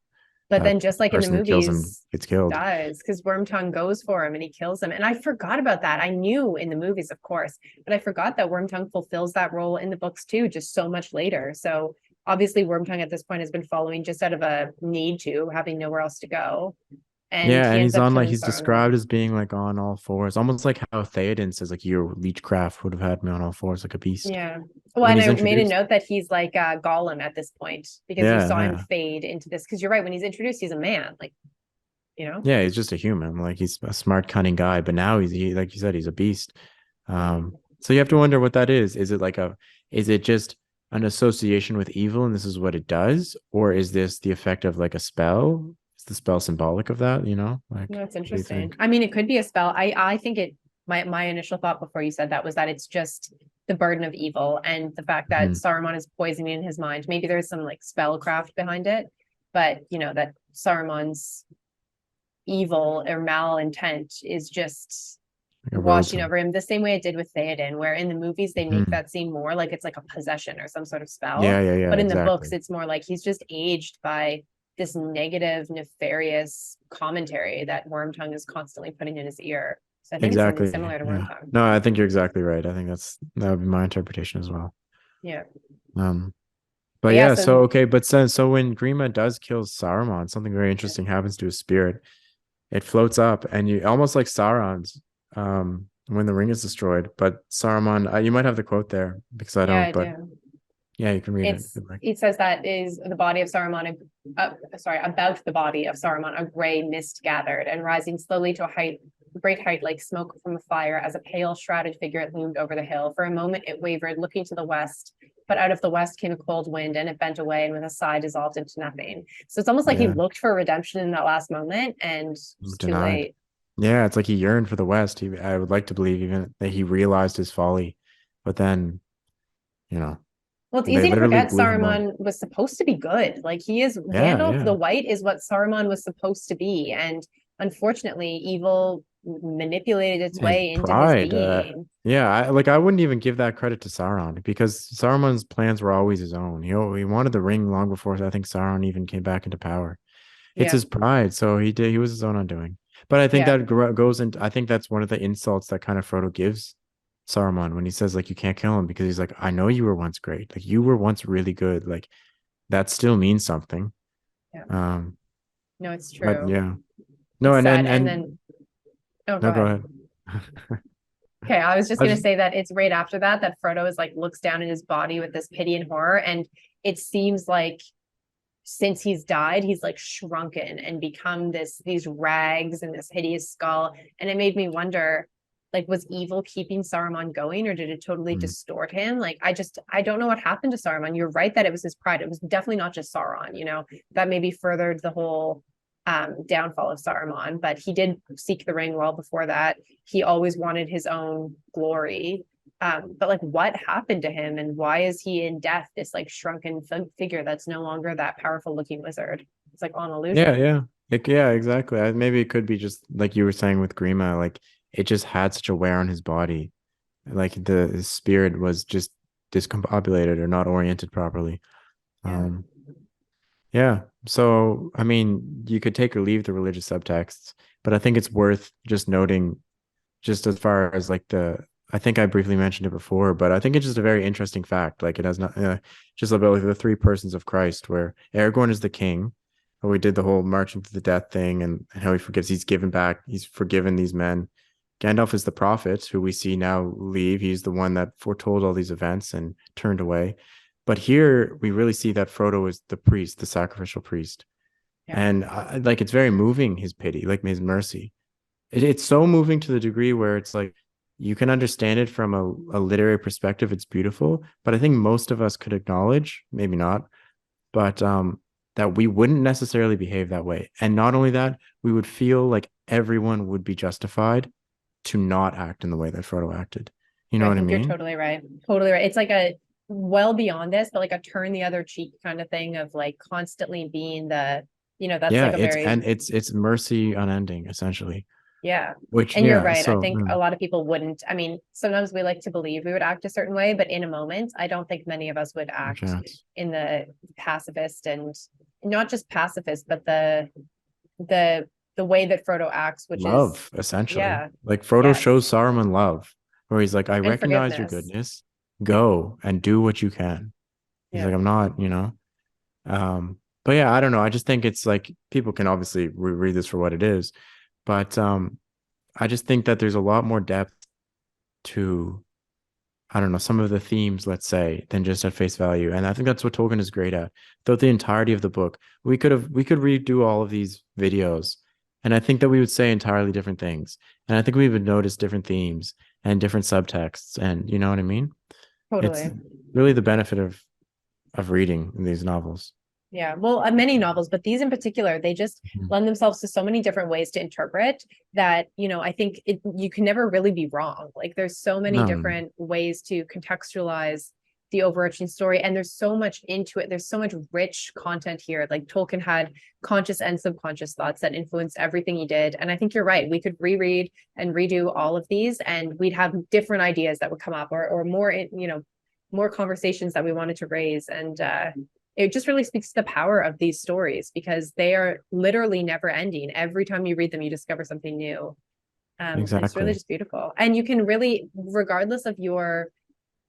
But that then just like in the person who kills him movies, gets he killed. does, because Wormtongue goes for him and he kills him. And I forgot about that. I knew in the movies, of course, but I forgot that Wormtongue fulfills that role in the books too, just so much later. So obviously Wormtongue at this point has been following just out of a need to, having nowhere else to go. And Yeah, he and ends he's up on like killing he's Saruman. described as being like on all fours, almost like how Theoden says like your leechcraft would have had me on all fours like a beast Yeah. Well, when and he's I made a introduced. note that he's like Gollum at this point because you Yeah, saw him yeah, fade into this. Because you're right, when he's introduced, he's a man, like, you know? yeah. He's just a human. Like he's a smart, cunning guy, but now like you said, he's a beast. So you have to wonder what that is. Is it just an association with evil, and this is what it does, or is this the effect of like a spell? Is the spell symbolic of that? You know, like No, it's what do you interesting. think? I mean, it could be a spell. I think it my initial thought before you said that was that it's just the burden of evil and the fact that Mhm. Saruman is poisoning his mind. Maybe there's some like spellcraft behind it, but you know, that Saruman's evil or malintent is just Erodes washing him. over him the same way it did with Theoden, where in the movies they make Mhm. that seem more like it's like a possession or some sort of spell. Yeah, But in the books, exactly. it's more like he's just aged by this negative, nefarious commentary that Wormtongue is constantly putting in his ear. So I think it's something Exactly. similar to Yeah. Wormtongue. No, I think you're exactly right. I think that would be my interpretation as well. Yeah. Um, but But yeah, yeah, so so okay, but so when Grima does kill Saruman, something very interesting happens to his spirit. It floats up, and you almost like Sauron's when the ring is destroyed. But Saruman, you might have the quote there because I yeah, don't, I but do. yeah, you can read it. It's it says that is the body of Saruman, sorry, about the body of Saruman, a gray mist gathered and rising slowly to a great height, like smoke from a fire, as a pale shrouded figure it loomed over the hill. For a moment it wavered, looking to the west, but out of the west came a cold wind, and it bent away and with a sigh dissolved into nothing. So it's almost like he Yeah, looked for redemption in that last moment, and it's too denied. late. Yeah, it's like he yearned for the West. I would like to believe even that he realized his folly, but then, you know, Well, it's they easy to literally forget blew him away. Saruman was supposed to be good. Like he is Yeah, Gandalf the yeah. White is what Saruman was supposed to be. And unfortunately, evil manipulated its His way into his pride. being. Yeah, I wouldn't even give that credit to Sauron because Saruman's plans were always his own. He wanted the ring long before I think Sauron even came back into power. It's Yeah. his pride, so he was his own undoing. But I think Yeah. that goes into I think that's one of the insults that kind of Frodo gives Saruman when he says like you can't kill him because he's like I know you were once great, like you were once really good, like that still means something. Yeah. Um, No, it's but true. yeah, no, It's and sad. and And and then, oh, go no, go ahead. ahead. Okay, I was just I gonna just say that it's right after that that Frodo is like looks down at his body with this pity and horror, and it seems like since he's died, he's like shrunken and become these rags and this hideous skull. And it made me wonder, like, was evil keeping Saruman going, or did it totally mm, distort him? Like, I don't know what happened to Saruman. You're right that it was his pride. It was definitely not just Sauron, you know, that maybe furthered the whole downfall of Saruman, but he did seek the ring well before that. He always wanted his own glory. But like what happened to him and why is he in death, this like shrunken figure that's no longer that powerful looking wizard? It's like on yeah, illusion. yeah, like yeah, exactly. Maybe it could be just like you were saying with Grima, like it just had such a wear on his body, like his spirit was just discombobulated or not oriented properly. Yeah. Um, yeah. So, I mean, you could take or leave the religious subtexts, but I think it's worth just noting, just as far as like I think I briefly mentioned it before, but I think it's just a very interesting fact. Like it has not, just about like the three persons of Christ, where Aragorn is the king. We did the whole marching to the death thing and how he forgives, he's forgiven these men. Gandalf is the prophet who we see now leave. He's the one that foretold all these events and turned away. But here we really see that Frodo is the priest, the sacrificial priest. Yeah. And like it's very moving, his pity, like his mercy. It's so moving to the degree where it's like you can understand it from a literary perspective. It's beautiful. But I think most of us could acknowledge, maybe not, but that we wouldn't necessarily behave that way. And not only that, we would feel like everyone would be justified to not act in the way that Frodo acted. You know I what I think you're mean? totally right. Totally right. It's like a well beyond this, but like a turn the other cheek kind of thing of like constantly being that's Yeah, like a very it's mercy unending, essentially. yeah. Which And you're yeah, right. I so think a lot of people wouldn't. I mean, sometimes we like to believe we would act a certain way, but in a moment, I don't think many of us would no act chance. in the pacifist and not just pacifist, but the way that Frodo acts, which is Love, essentially. yeah, Like Frodo yes, shows Saruman love, where he's like, I and recognize your forgiveness. goodness. Go and do what you can. He's Yeah, like, I'm not, but yeah, I don't know. I just think it's like people can obviously read this for what it is, but I just think that there's a lot more depth to, I don't know, some of the themes, let's say, than just at face value. And I think that's what Tolkien is great at. Throughout the entirety of the book, we could redo all of these videos, and I think that we would say entirely different things. And I think we would notice different themes and different subtexts. And you know what I mean? It's totally. really the benefit of reading these novels. Yeah, well, many novels, but these in particular, they just lend themselves to so many different ways to interpret that, I think you can never really be wrong. Like there's so many No, no, no. different ways to contextualize the overarching story, and there's so much into it. There's so much rich content here. Like Tolkien had conscious and subconscious thoughts that influenced everything he did. And I think you're right. We could reread and redo all of these, and we'd have different ideas that would come up, or more, more conversations that we wanted to raise. And it just really speaks to the power of these stories, because they are literally never ending. Every time you read them, you discover something new. Exactly. It's really just beautiful. And you can really, regardless of your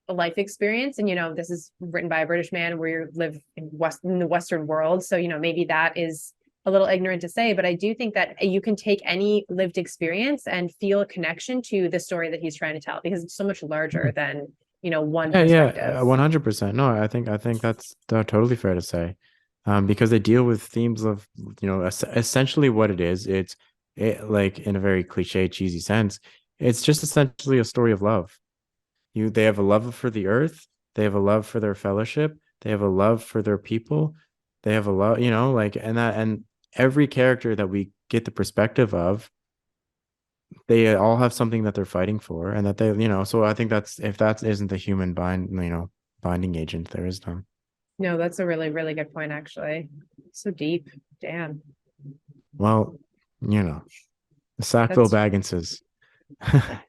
life experience, and this is written by a British man where you live in the Western world. So, maybe that is a little ignorant to say, but I do think that you can take any lived experience and feel a connection to the story that he's trying to tell, because it's so much larger than one perspective. 100%. No, I think that's totally fair to say, because they deal with themes of, essentially what it is. Like in a very cliche, cheesy sense, it's just essentially a story of love. They have a love for the earth, they have a love for their fellowship, they have a love for their people, they have a love, and every character that we get the perspective of, they all have something that they're fighting for, and that so I think that's, if that isn't the human binding agent, there is none. No, that's a really, really good point, actually. So deep. Damn. Well, the Sackville Bagginses.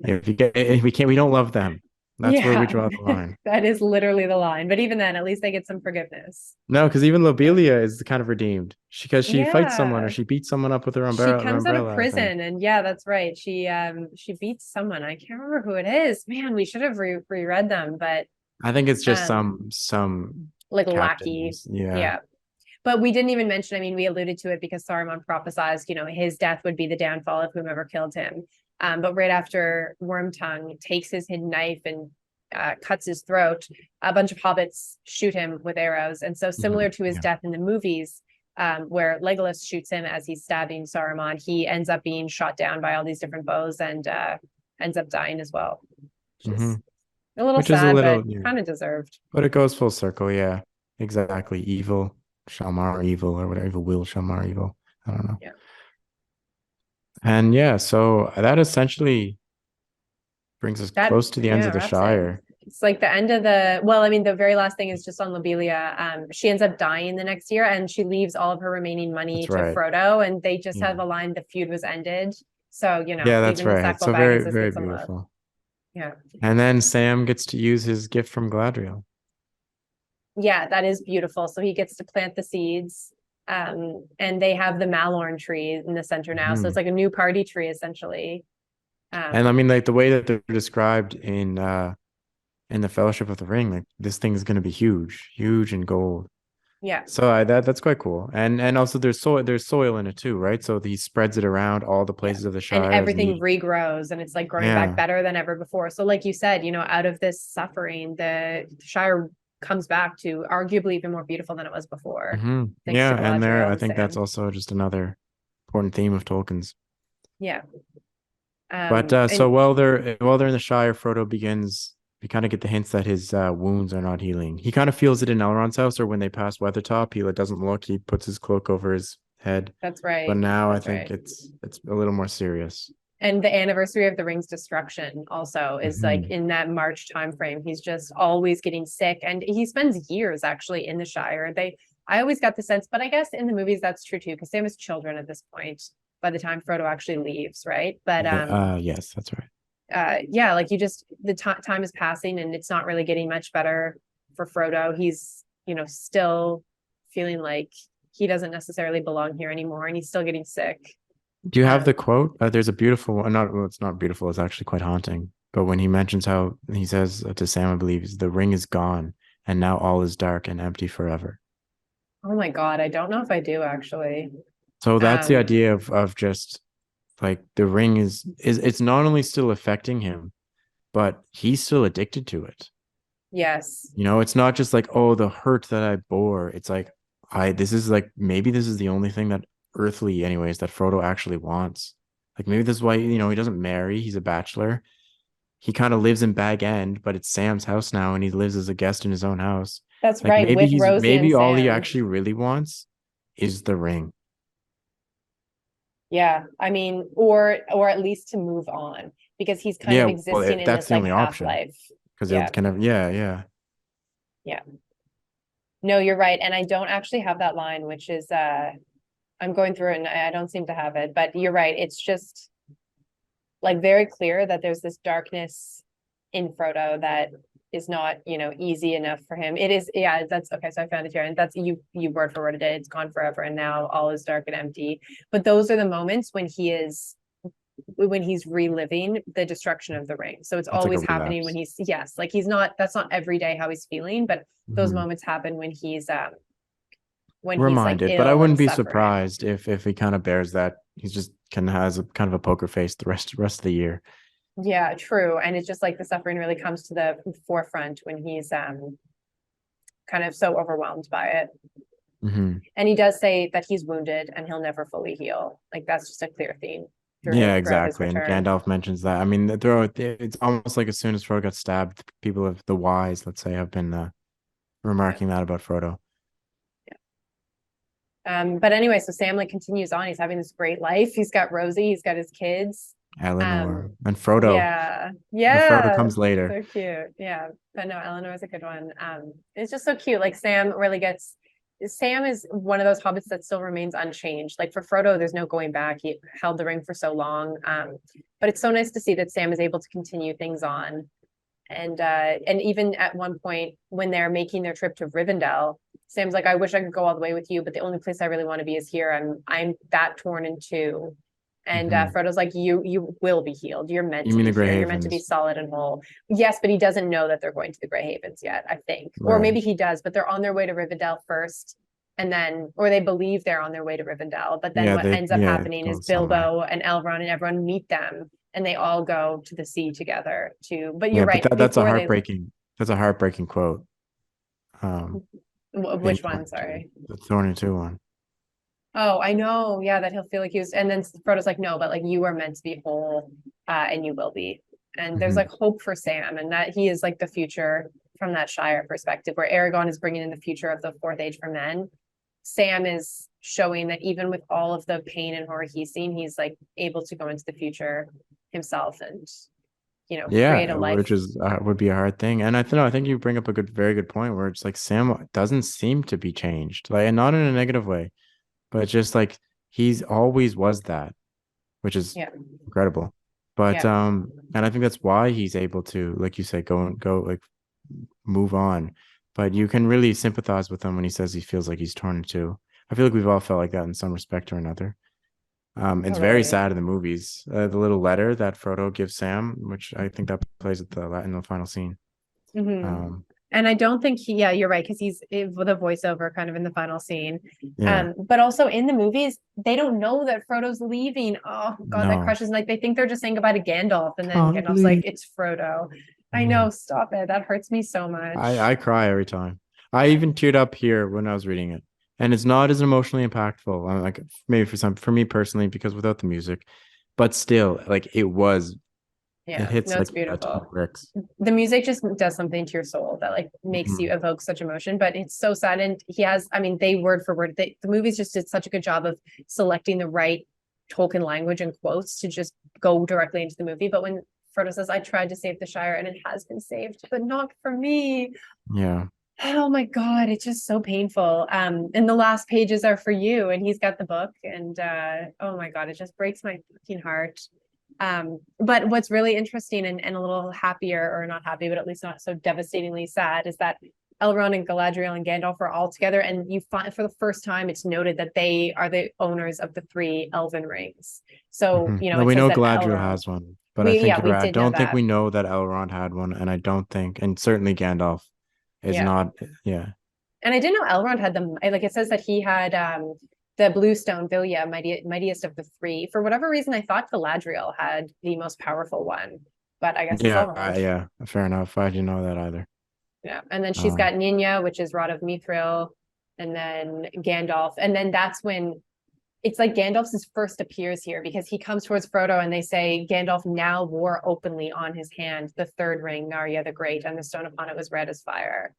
We don't love them. That's where we draw the line. That is literally the line. But even then, at least they get some forgiveness. No, because even Lobelia is kind of redeemed, because she fights someone, or she beats someone up with her umbrella. She comes out of prison, and that's right. She beats someone. I can't remember who it is. Man, we should have reread them, but I think it's just some like lackey. Yeah. But we didn't even mention, I mean, we alluded to it because Saruman prophesized, his death would be the downfall of whomever killed him. But right after Wormtongue takes his hidden knife and cuts his throat, a bunch of hobbits shoot him with arrows. And so similar to his death in the movies, where Legolas shoots him as he's stabbing Saruman, he ends up being shot down by all these different bows and ends up dying as well. Which is a little sad, but kind of deserved. But it goes full circle, yeah. Exactly. Evil shall mar evil, or whatever. Evil will shall mar evil. I don't know. Yeah. And so that essentially brings us close to the ends of the Shire. It's like the end of the very last thing is just on Lobelia. She ends up dying the next year, and she leaves all of her remaining money to Frodo, and they just have a line, the feud was ended. So, yeah, that's right. So very, very beautiful. Yeah. And then Sam gets to use his gift from Galadriel. Yeah, that is beautiful. So he gets to plant the seeds. And they have the Malorn tree in the center now. So it's like a new party tree, essentially. And I mean, like the way that they're described in the Fellowship of the Ring, like this thing is going to be huge in gold. Yeah. So that's quite cool. And also there's soil in it too, right? So he spreads it around all the places of the Shire. And everything regrows, and it's like growing back better than ever before. So like you said, out of this suffering, the Shire comes back to arguably even more beautiful than it was before. Yeah, and I think that's also just another important theme of Tolkien's. Yeah. But so while they're in the Shire, Frodo begins. We kind of get the hints that his wounds are not healing. He kind of feels it in Elrond's house, or when they pass Weathertop, he doesn't look. He puts his cloak over his head. That's right. But now I think it's a little more serious. And the anniversary of the Ring's destruction also is like in that March timeframe. He's just always getting sick, and he spends years actually in the Shire. I always got the sense, but I guess in the movies that's true too, because Sam has children at this point by the time Frodo actually leaves, right? But yes, that's right. Like the time is passing, and it's not really getting much better for Frodo. He's still feeling like he doesn't necessarily belong here anymore, and he's still getting sick. Do you have the quote? There's a beautiful one. It's not beautiful. It's actually quite haunting. But when he mentions how he says to Sam, I believe, the ring is gone, and now all is dark and empty forever. Oh my God, I don't know if I do actually. So that's the idea of just like the ring is it's not only still affecting him, but he's still addicted to it. Yes. It's not just like, oh, the hurt that I bore. It's like maybe this is the only thing that earthly anyways that Frodo actually wants. Like maybe this is why he doesn't marry. He's a bachelor. He kind of lives in Bag End, but it's Sam's house now, and he lives as a guest in his own house. That's Like right, with Rosie and maybe all he Sam. actually really wants is the ring. Yeah, I mean, or at least to move on, because he's kind of Yeah, well, existing in that's this the like only half option life. because Yeah, it kind of yeah. yeah. No, you're right. And I don't actually have that line, which is I'm going through it and I don't seem to have it, but you're right. It's just like very clear that there's this darkness in Frodo that is not, easy enough for him. It is, yeah, that's okay. So I found it here, and that's you word for word it. It's gone forever, and now all is dark and empty. But those are the moments when he's reliving the destruction of the ring. So it's It's like a always happening when relapse. he's, yes, like he's not, that's not every day how he's feeling, but those Mhm. moments happen when he's like Reminded, but I ill and wouldn't be suffering. surprised if he kind of bears that. He's just kind of has a kind of a poker face the rest of the year. Yeah, true. And it's just like the suffering really comes to the forefront when he's kind of so overwhelmed by it. Hmm. And he does say that he's wounded and he'll never fully heal. Like that's just a clear theme Yeah, throughout his exactly. And return. Gandalf mentions that. I mean, it's almost like as soon as Frodo got stabbed, people of the wise, let's say, have been Yeah. remarking that about Frodo. But anyway, so Sam like continues on. He's having this great life. He's got Rosie, he's got his kids. Eleanor Um, and Frodo. yeah, The Frodo yeah, comes later. so cute. Yeah, but no, Eleanor is a good one. It's just so cute. Like Sam is one of those hobbits that still remains unchanged. Like for Frodo, there's no going back. He held the ring for so long. But it's so nice to see that Sam is able to continue things on. And even at one point when they're making their trip to Rivendell, Sam's like, I wish I could go all the way with you, but the only place I really want to be is here. I'm that torn in two. And Hmm. Frodo's like, you will be healed. You're meant You to mean be the Grey here. You're meant to be Havens, solid and whole. Yes, but he doesn't know that they're going to the Grey Havens yet, I think. Or right? maybe he does, but they're on their way to Rivendell first. And then, or they believe they're on their way to Rivendell. But then Yeah, what they ends up yeah happening is go somewhere. Bilbo and Elrond and everyone meet them and they all go to the sea together too. But you're Yeah, but right. Before they, that's a heartbreaking quote. Um, in which one? Sorry. the Thorn into one. Oh, I know. Yeah, that he'll feel like he was. And then Frodo's like, no, but like you are meant to be whole, and you will be. And there's Hmm. like hope for Sam, and that he is like the future from that Shire perspective, where Aragorn is bringing in the future of the Fourth Age for men. Sam is showing that even with all of the pain and horror he's seen, he's like able to go into the future himself and create a Yeah, life. which is would be a hard thing. And I think you bring up a very good point where it's like Sam doesn't seem to be changed, like, and not in a negative way, but just like he's always was that, which is Yeah, incredible. But yeah, and I think that's why he's able to, like you say, go like move on. But you can really sympathize with him when he says he feels like he's torn in two. I feel like we've all felt like that in some respect or another. It's very totally. sad in the movies. The little letter that Frodo gives Sam, which I think that plays at in the final scene. Hmm. Um, And I don't think yeah, you're right, because he's with a voiceover kind of in the final scene. yeah, But also in the movies, they don't know that Frodo's leaving. Oh God, that no, crushes. Like they think they're just saying goodbye to Gandalf, and then can't Gandalf's like, believe. it's Frodo. I Yeah, know, stop it. That hurts me so much. I cry every time. I even teared up here when I was reading it, and it's not as emotionally impactful. Like maybe for me personally, because without the music, but still, like it Yeah, hits no, it's like a ton of beautiful. bricks. The music just does something to your soul that like makes you Mhm. evoke such emotion, but it's so sad. And he has, I mean, they word for word, the movies just did such a good job of selecting the right Tolkien language and quotes to just go directly into the movie. But when Frodo says, I tried to save the Shire and it has been saved, but not for me. Yeah, Oh my God, it's just so painful. And the last pages are for you, and he's got the book, and oh my God, it just breaks my fucking heart. But what's really interesting and a little happier, or not happy, but at least not so devastatingly sad, is that Elrond and Galadriel and Gandalf are all together, and you find for the first time it's noted that they are the owners of the three elven rings. So, No, it we says know that Galadriel Elrond, has one, but I think you're we right. I did know don't think that. we know that Elrond had one, and I don't think, and certainly Gandalf is Yeah. not. Yeah, And I didn't know Elrond had them. Like it says that he had the Bluestone Vilya, mightiest of the three. For whatever reason, I thought Galadriel had the most powerful one, but I guess it's Elrond. yeah. Fair enough. I didn't know that either. Yeah, and then she's Um, got Ninya, which is Rod of Mithril, and then Gandalf, and then that's when it's like Gandalf's first appears here because he comes towards Frodo and they say Gandalf now wore openly on his hand the third ring, Narya the Great, and the stone upon it was red as fire.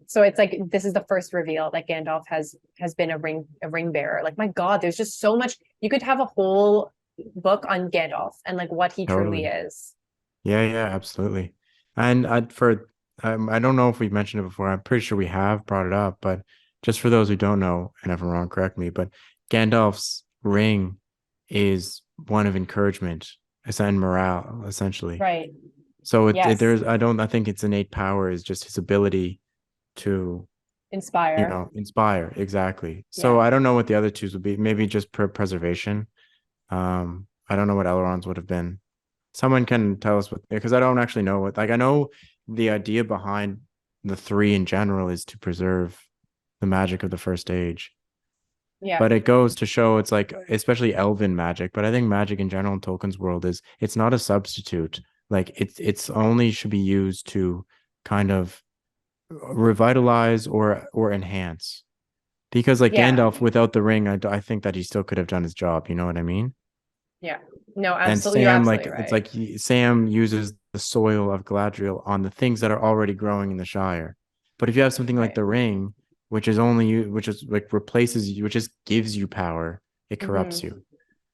So it's like this is the first reveal that Gandalf has been a ring bearer. Like my God, there's just so much. You could have a whole book on Gandalf and like what he truly Totally. is. Yeah, yeah, absolutely. And I don't know if we've mentioned it before. I'm pretty sure we have brought it up, but just for those who don't know, and if I'm wrong, correct me. But Gandalf's ring is one of encouragement, and morale, essentially. Right. So Yes. I think its innate power is just his ability to, Inspire. inspire. Exactly. So Yeah. I don't know what the other twos would be. Maybe just preservation. I don't know what Elrond's would have been. Someone can tell us what, because I don't actually know what, like, I know the idea behind the three in general is to preserve the magic of the first age. Yeah. But it goes to show it's like, especially elven magic, but I think magic in general in Tolkien's world is it's not a substitute. Like it's only should be used to kind of revitalize or enhance. Because like Yeah. Gandalf without the ring, I think that he still could have done his job. You know what I mean? Yeah. No, And absolutely. You're Sam, like absolutely it's right. like Sam uses the soil of Galadriel on the things that are already growing in the Shire. But if you have something like Right. the ring, which is only you, which is like replaces you, which just gives you power, it corrupts Hmm. you.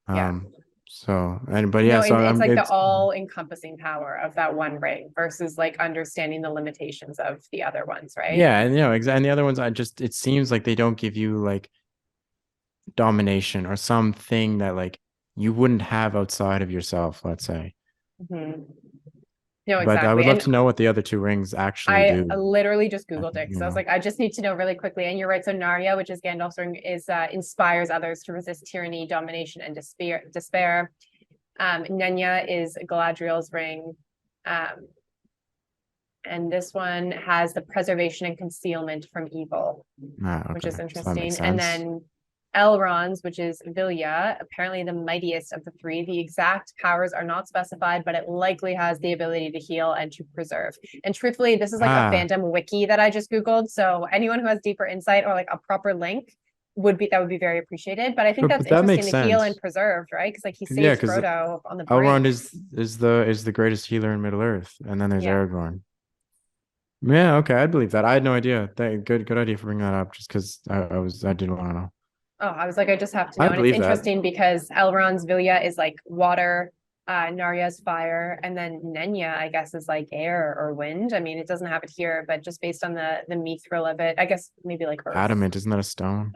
Yeah. Um, so and but No, yeah, so it's I'm like the it's all-encompassing power of that one ring versus like understanding the limitations of the other ones, right? yeah, and exactly. And the other ones, I just it seems like they don't give you like domination or something that like you wouldn't have outside of yourself, let's say. Hmm. No, But I exactly. would love And to know what the other two rings actually I do. literally just I Googled think, it because I was like, I just need to know really quickly. And you're right. So Narya, which is Gandalf's ring, is inspires others to resist tyranny, domination, and despair. Nenya is Galadriel's ring. Um, and this one has the preservation and concealment from evil, which okay. is So that makes interesting. And sense. then Elrond's, which is Vilya, apparently the mightiest of the three. The exact powers are not specified, but it likely has the ability to heal and to preserve. And truthfully, this is like a Ah, fandom wiki that I just Googled. So anyone who has deeper insight or like a proper link would be very appreciated. But I think that's but that makes interesting, the heal and sense. preserved, right? Because like he Yeah, saves because Frodo on the Elrond brink. is the greatest healer in Middle Earth, and then there's Yeah. Aragorn. Yeah, okay, I believe that. I had no idea. Good idea for bringing that up, just because I did want to know. Oh, I was like, I just have to I know. And it's believe that. interesting because Elrond's Vilya is like water, Narya's fire, and then Nenya, I guess, is like air or wind. I mean, it doesn't have it here, but just based on the mithril of it, I guess maybe like earth. Adamant, isn't that a stone?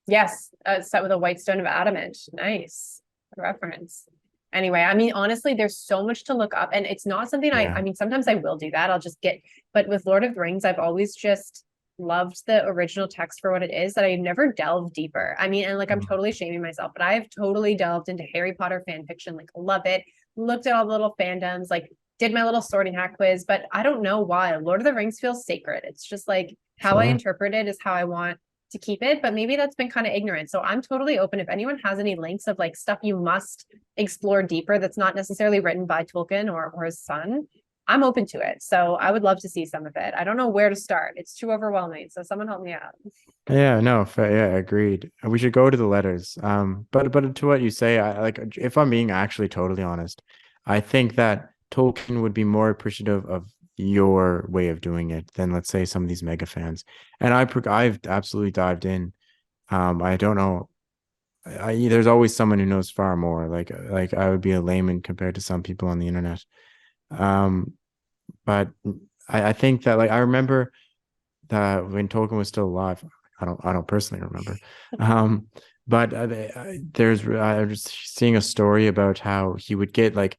Yes, set with a white stone of adamant. Nice reference. Anyway, I mean, honestly, there's so much to look up, and it's not something I Yeah. mean, sometimes I will do that. I'll just get, but with Lord of the Rings, I've always just loved the original text for what it is that I've never delved deeper. I mean, and like I'm Mm. totally shaming myself, but I have totally delved into Harry Potter fan fiction, like love it. Looked at all the little fandoms, like did my little sorting hat quiz, but I don't know why. Lord of the Rings feels sacred. It's just like how I Sure. interpret it is how I want to keep it, but maybe that's been kind of ignorant. So I'm totally open. If anyone has any links of like stuff you must explore deeper that's not necessarily written by Tolkien or his son, I'm open to it. So I would love to see some of it. I don't know where to start. It's too overwhelming. So someone help me out. Yeah, no, yeah, agreed. We should go to the letters. But to what you say, I like if I'm being actually totally honest, I think that Tolkien would be more appreciative of your way of doing it than let's say some of these mega fans. And I've absolutely dived in. I don't know. There's always someone who knows far more. Like I would be a layman compared to some people on the internet. Um, but I think that like I remember that when Tolkien was still alive. I don't personally remember. Um, but I was seeing a story about how he would get like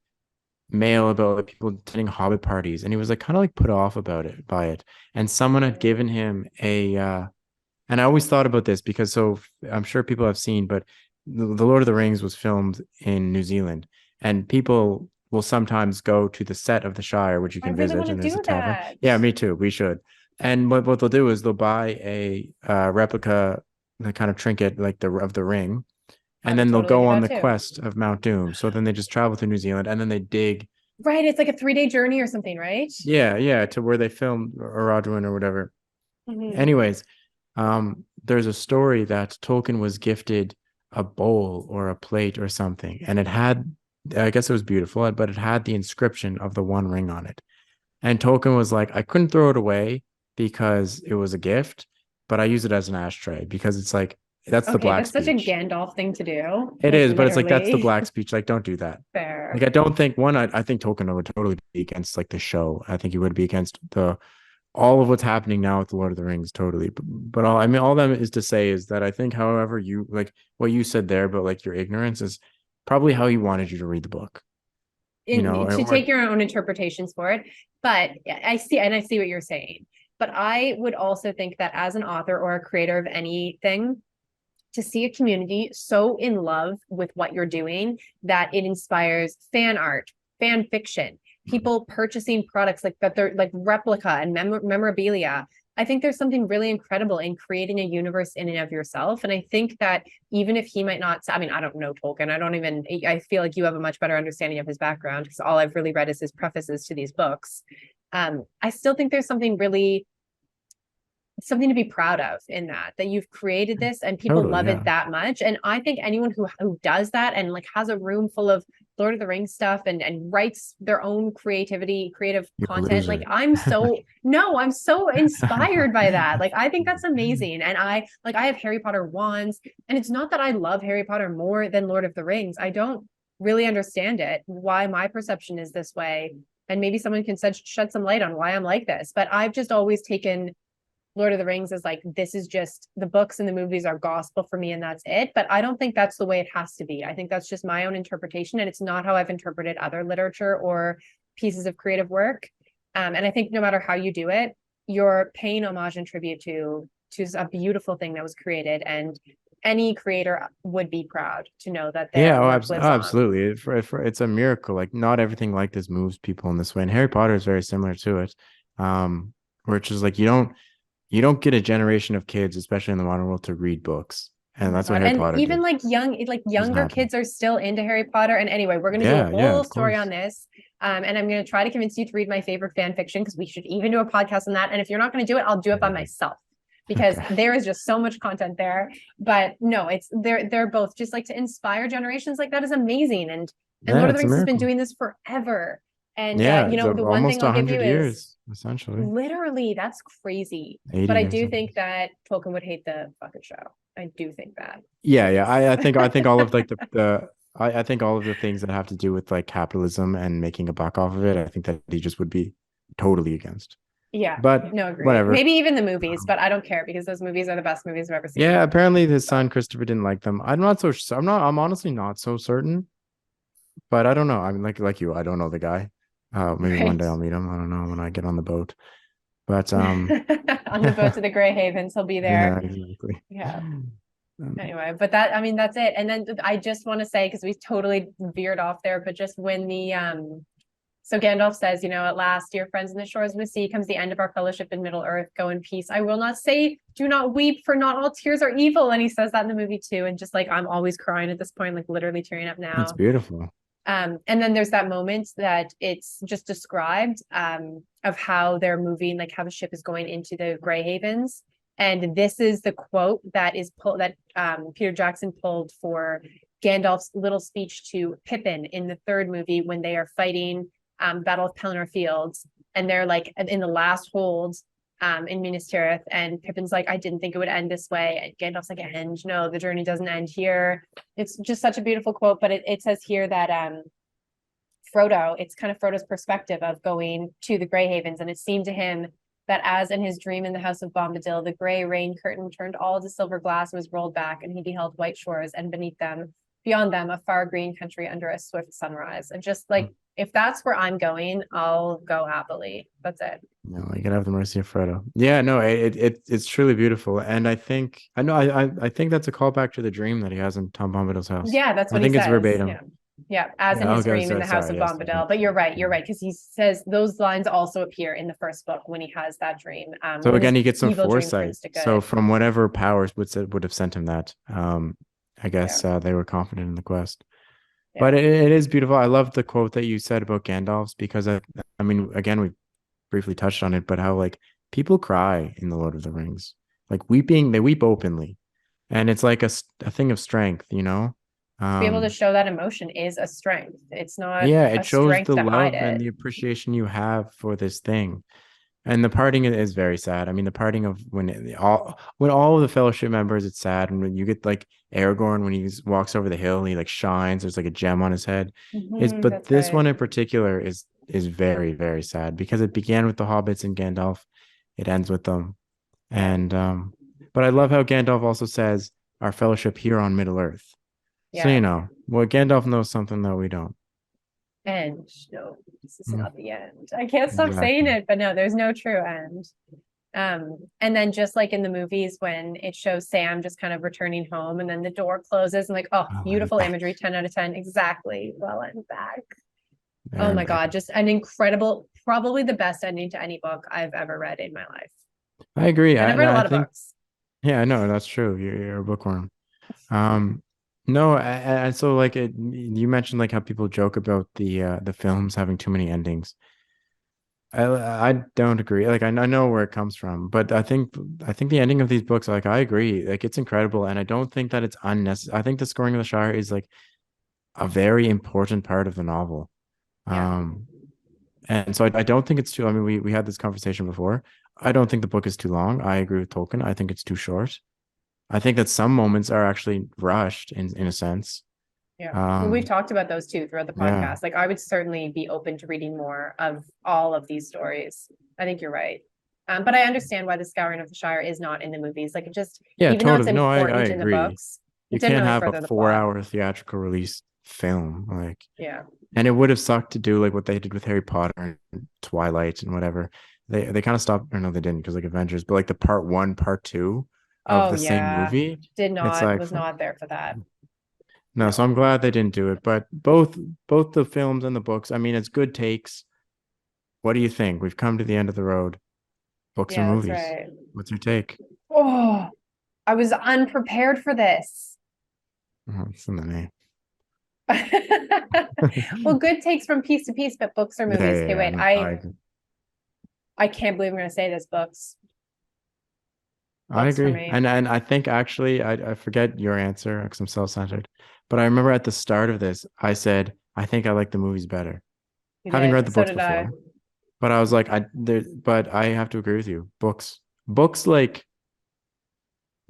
mail about like, people attending hobbit parties, and he was like kind of like put off about it by it. And someone had given him and I always thought about this because so I'm sure people have seen, but the Lord of the Rings was filmed in New Zealand, and people will sometimes go to the set of the Shire, which you I can really visit, want to and there's a do tavern. that. Yeah, me too. We should. And what they'll do is they'll buy a replica, the kind of trinket like the of the ring, I and would then they'll totally go do on that the too. quest of Mount Doom. So then they just travel through New Zealand, and then they dig, Right. It's like a 3-day journey or something, right? yeah, to where they filmed Aradwin or whatever. Mm-hmm. Anyways, there's a story that Tolkien was gifted a bowl or a plate or something, and it had, I guess it was beautiful, but it had the inscription of the One Ring on it. And Tolkien was like, I couldn't throw it away, because it was a gift, but I use it as an ashtray because it's like that's the Okay, black that's such a speech. Gandalf thing to do. It Like is, but it's like that's the literally. black speech. Like, don't do that. Like, Fair. I don't think one. I think Tolkien would totally be against like the show. I think he would be against the all of what's happening now with the Lord of the Rings, totally. But all I mean, all that is to say is that I think, however, you like what you said there, but like your ignorance is probably how he wanted you to read the book. You know, To or take your own interpretations for it. But I see what you're saying. But I would also think that as an author or a creator of anything, to see a community so in love with what you're doing that it inspires fan art, fan fiction, people purchasing products like that, they're like replica and memorabilia. I think there's something really incredible in creating a universe in and of yourself. And I think that even if he might not, I mean, I don't know Tolkien. I feel like you have a much better understanding of his background because all I've really read is his prefaces to these books. I still think there's something to be proud of in that you've created this and people totally, love yeah. it that much. And I think anyone who does that and like has a room full of Lord of the Rings stuff and writes their own creative You're a content, like loser. I'm so inspired by that. Like I think that's amazing. And I have Harry Potter wands, and it's not that I love Harry Potter more than Lord of the Rings. I don't really understand it, why my perception is this way. And maybe someone can shed some light on why I'm like this. But I've just always taken Lord of the Rings is like, this is just the books and the movies are gospel for me and that's it. But I don't think that's the way it has to be. I think that's just my own interpretation, and it's not how I've interpreted other literature or pieces of creative work. And I think no matter how you do it, you're paying homage and tribute to a beautiful thing that was created, and any creator would be proud to know that Yeah, their work lives on. absolutely. It's a miracle. Like, not everything like this moves people in this way. And Harry Potter is very similar to it. Which is like you don't get a generation of kids, especially in the modern world, to read books. And that's what Harry And Potter even did. like Doesn't younger happen. kids are still into Harry Potter. And anyway, we're going to do a Yeah, whole of story on course. this. And I'm going to try to convince you to read my favorite fan fiction, because we should even do a podcast on that. And if you're not going to do it, I'll do it by myself, because Okay. there is just so much content there. But no, they're both just like to inspire generations. Like that is amazing. And Yeah, Lord of the it's a Rings has been miracle. doing this forever. And Yeah, you it's know, the one thing almost I'll give you 100 is years, essentially. literally that's crazy. 80 But I years. do I think guess. that Tolkien would hate the fucking show. I do think that. Yeah. I think all of like I think all of the things that have to do with like capitalism and making a buck off of it, I think that he just would be totally against. Yeah, But no, agreed. whatever. Maybe even the movies, but I don't care because those movies are the best movies I've ever seen. Yeah, apparently his son Christopher didn't like them. I'm honestly not so certain, but I don't know. I mean, like you, I don't know the guy. Maybe one Right. day I'll meet him. I don't know when I get on the boat. But On the boat to the Grey Havens, he'll be yeah, there. exactly. Yeah. Anyway, but that, I mean, that's it. And then I just want to say, because we totally veered off there, but just when so Gandalf says, you know, at last, dear friends in the shores of the sea, comes the end of our fellowship in Middle Earth. Go in peace. I will not say, do not weep, for not all tears are evil. And he says that in the movie too. And just like, I'm always crying at this point, like literally tearing up That's now. beautiful. And then there's that moment that it's just described of how they're moving, like how the ship is going into the Grey Havens. And this is the quote that Peter Jackson pulled for Gandalf's little speech to Pippin in the third movie when they are fighting Battle of Pelennor Fields, and they're like in the last hold in Minas Tirith, and Pippin's like, I didn't think it would end this way, and Gandalf's like, and no, the journey doesn't end here. It's just such a beautiful quote, but it says here that Frodo, it's kind of Frodo's perspective of going to the Grey Havens, and it seemed to him that as in his dream in the house of Bombadil, the gray rain curtain turned all to silver glass and was rolled back, and he beheld white shores, and beneath them, beyond them, a far green country under a swift sunrise. And just like, if that's where I'm going, I'll go happily. That's it. No, you gotta have the mercy of Frodo. Yeah, no, it's truly beautiful, and I think that's a callback to the dream that he has in Tom Bombadil's house. Yeah, that's I what he think it's says. verbatim. Yeah. Yeah, as in Yeah. his Okay. dream in the house of Yes. Bombadil. But you're right, because he says those lines also appear in the first book when he has that dream. So When again, his he gets some evil dream foresight. turns to So good. from whatever powers would have sent him that, I guess Yeah. they were confident in the quest. Yeah. But it is beautiful. I love the quote that you said about Gandalf's, because I mean, again, we briefly touched on it, but how like people cry in the Lord of the Rings, like weeping, they weep openly, and it's like a thing of strength, you know. Be able to show that emotion is a strength. It's not Yeah, a it shows strength the to hide love and it. the appreciation you have for this thing. And the parting is very sad. I mean, the parting of when all of the Fellowship members, it's sad. And when you get like Aragorn when he walks over the hill and he like shines, there's like a gem on his head. But That's this right. one in particular is very very sad because it began with the hobbits and Gandalf. It ends with them, Yeah. and but I love how Gandalf also says our fellowship here on Middle Earth. So Yeah. well, Gandalf knows something that we don't. And no, this is Mm, not the end. I can't stop saying exactly. it, but no, there's no true end. And then just like in the movies when it shows Sam just kind of returning home and then the door closes and like, oh, Oh, I'm beautiful back. imagery, 10 out of 10. Exactly. Well, I'm back. Oh I'm my God, back. just an incredible, probably the best ending to any book I've ever read in my life. I agree. And I've read a I lot of think books. yeah, I know that's true. You're a bookworm. Um, no, and so like you mentioned like how people joke about the films having too many endings. I don't agree. Like I know where it comes from, but I think the ending of these books, like I agree, like it's incredible, and I don't think that it's unnecessary. I think the scoring of the Shire is like a very important part of the novel. Yeah. Um, and so I don't think it's too. I mean, we had this conversation before. I don't think the book is too long. I agree with Tolkien. I think it's too short. I think that some moments are actually rushed in a sense. Yeah. Well, we've Um, talked about those too throughout the yeah, podcast. Like I would certainly be open to reading more of all of these stories. I think you're right. But I understand why the Scouring of the Shire is not in the movies. Like it just, yeah, even though it's totally. No, I important in the agree. books, it You didn't can't really have a further the plot. 4 hour theatrical release film like, Yeah. and it would have sucked to do like what they did with Harry Potter and Twilight and whatever. They kind of stopped, or no, they didn't because like Avengers, but like the part one, part two of Oh the same yeah. movie, Did it's not, like was not there for that. no. So No. I'm glad they didn't do it. But both the films and the books, I mean, it's good takes. What do you think? We've come to the end of the road. Books or Yeah, that's movies? right. What's your take? Oh, I was unprepared for this. Oh, it's in the name. Well, good takes from piece to piece, but books or movies. Okay, Yeah. wait. No, I can't believe I'm gonna say this. Books. I Books for agree. me. And I think actually I forget your answer because I'm self-centered. But I remember at the start of this, I said, I think I like the movies better. You Having read the did. So books did I. before. But I was like, but I have to agree with you. Books. Books like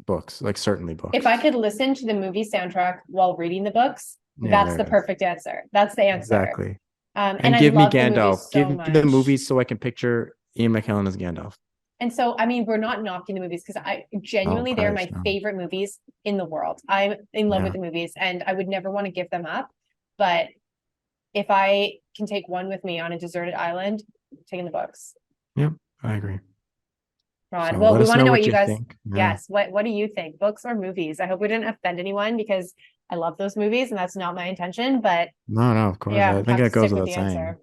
books, like certainly If I books. could listen to the movie soundtrack while reading the books, Yeah, that's there the it is. perfect answer. That's the answer. Exactly. And And I give me love the movies Gandalf. Give so me the much. movies so I can picture Ian McKellen as Gandalf. And so, I mean, we're not knocking the movies because I Oh, genuinely, they're Christ, my no. favorite movies in the world. I'm in love with Yeah. the movies and I would never want to give them up. But if I can take one with me on a deserted island, I'm taking the books. Yep, I agree. Rod. So Well, let we us want to know know what what you you guys, think. Yeah. yes, what do you think? Books or movies? I hope we didn't offend anyone because I love those movies and that's not my intention. But No, of course. yeah, I think have to that goes stick with without the saying. answer.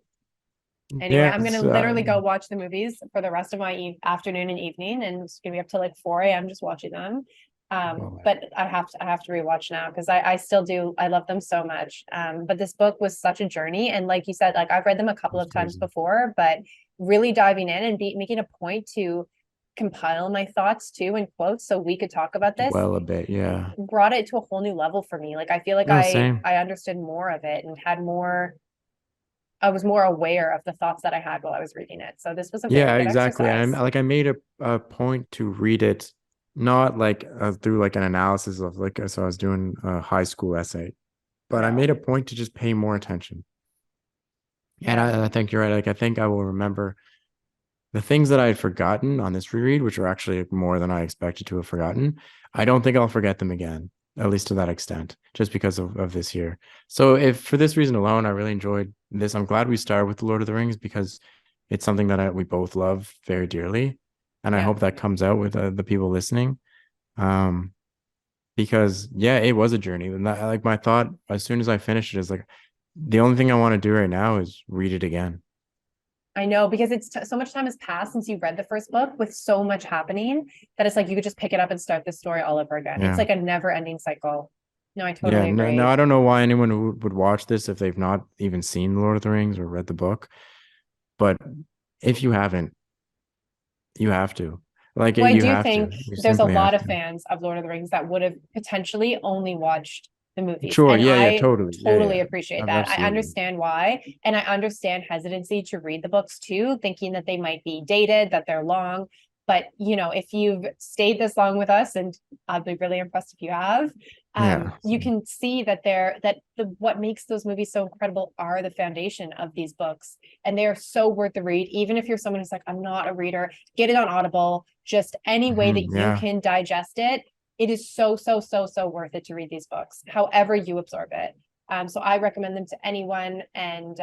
Anyway, I'm Yes. gonna literally go watch the movies for the rest of my afternoon and evening, and it's gonna be up to like 4 a.m. just watching them. Well, But I have to rewatch now because I still do. I love them so much. But this book was such a journey, and like you said, like I've read them a couple that's of times crazy. before, but really diving in and making a point to compile my thoughts too in quotes so we could talk about this Dwell a bit. Yeah. brought it to a whole new level for me. Like I feel like No, same. I understood more of it and had more. I was more aware of the thoughts that I had while I was reading it. So this was a very Yeah, good exactly. And exercise. I'm like, I made a point to read it, not like through like an analysis of like, so I was doing a high school essay, but I No. made a point to just pay more attention. And Yeah. I think you're right. Like, I think I will remember the things that I had forgotten on this reread, which are actually more than I expected to have forgotten. I don't think I'll forget them again, at least to that extent, just because of this year. So if for this reason alone, I really enjoyed this. I'm glad we started with the Lord of the Rings because it's something that we both love very dearly, and I Yeah. hope that comes out with the people listening. Um, because yeah, it was a journey, and that, like my thought as soon as I finished it is like the only thing I want to do right now is read it again. I know because it's so much time has passed since you read the first book with so much happening that it's like you could just pick it up and start the story all over again. It's Yeah. like a never ending cycle. No, I Yeah, totally no, agree. I don't know why anyone would watch this if they've not even seen Lord of the Rings or read the book. But if you haven't, you have to. Like Well, I you do have to. think You there's a simply lot have of to. fans of Lord of the Rings that would have potentially only watched the movies. Sure. And Yeah. Yeah. I Totally. Yeah. totally Yeah. appreciate that. I Absolutely. understand why. And I understand hesitancy to read the books too, thinking that they might be dated, that they're long. But, you know, if you've stayed this long with us, and I'd be really impressed if you have, Yeah. you can see that what makes those movies so incredible are the foundation of these books. And they're so worth the read. Even if you're someone who's like, I'm not a reader, get it on Audible, just any way that you Yeah. can digest it. It is so, so, so, so worth it to read these books, however you absorb it. So I recommend them to anyone. And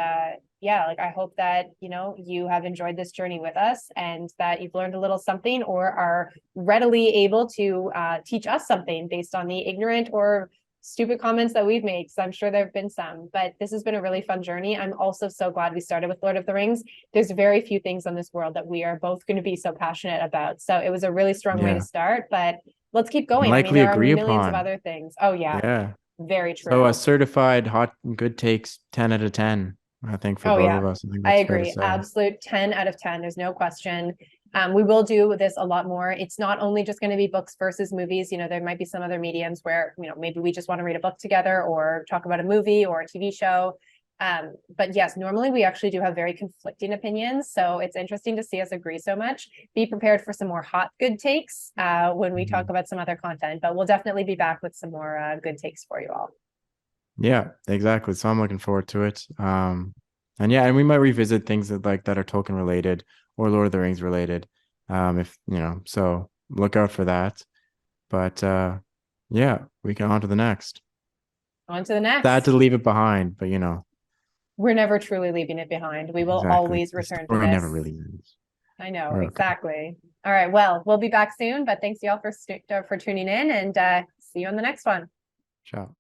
yeah, like I hope that, you know, you have enjoyed this journey with us and that you've learned a little something or are readily able to teach us something based on the ignorant or stupid comments that we've made. So I'm sure there have been some, but this has been a really fun journey. I'm also so glad we started with Lord of the Rings. There's very few things on this world that we are both going to be so passionate about. So it was a really strong way to Yeah. start, but let's keep And going. I mean, likely there are agree millions of upon. other things. Oh yeah, Yeah. very So true. a certified hot good takes 10 out of 10, I think, for Oh both yeah, of us. I think I that's fair to agree. say. Absolute 10 out of 10. There's no question. We will do this a lot more. It's not only just going to be books versus movies. You know, there might be some other mediums where, you know, maybe we just want to read a book together or talk about a movie or a TV show. But yes, normally we actually do have very conflicting opinions. So it's interesting to see us agree so much. Be prepared for some more hot good takes when we talk about some other content, but we'll definitely be back with some more good takes for you all. Yeah, exactly. So I'm looking forward to it. And yeah, and we might revisit things that are Tolkien related or Lord of the Rings related. If you know, so look out for that. But yeah, we can on to the next. On to the Sad to next. leave it behind, but you know, We're never truly leaving it behind. We will exactly. always The return to story never this. really ends. I know, We're okay. exactly. All right. Well, we'll be back soon, but thanks y'all for tuning in and see you on the next one. Ciao.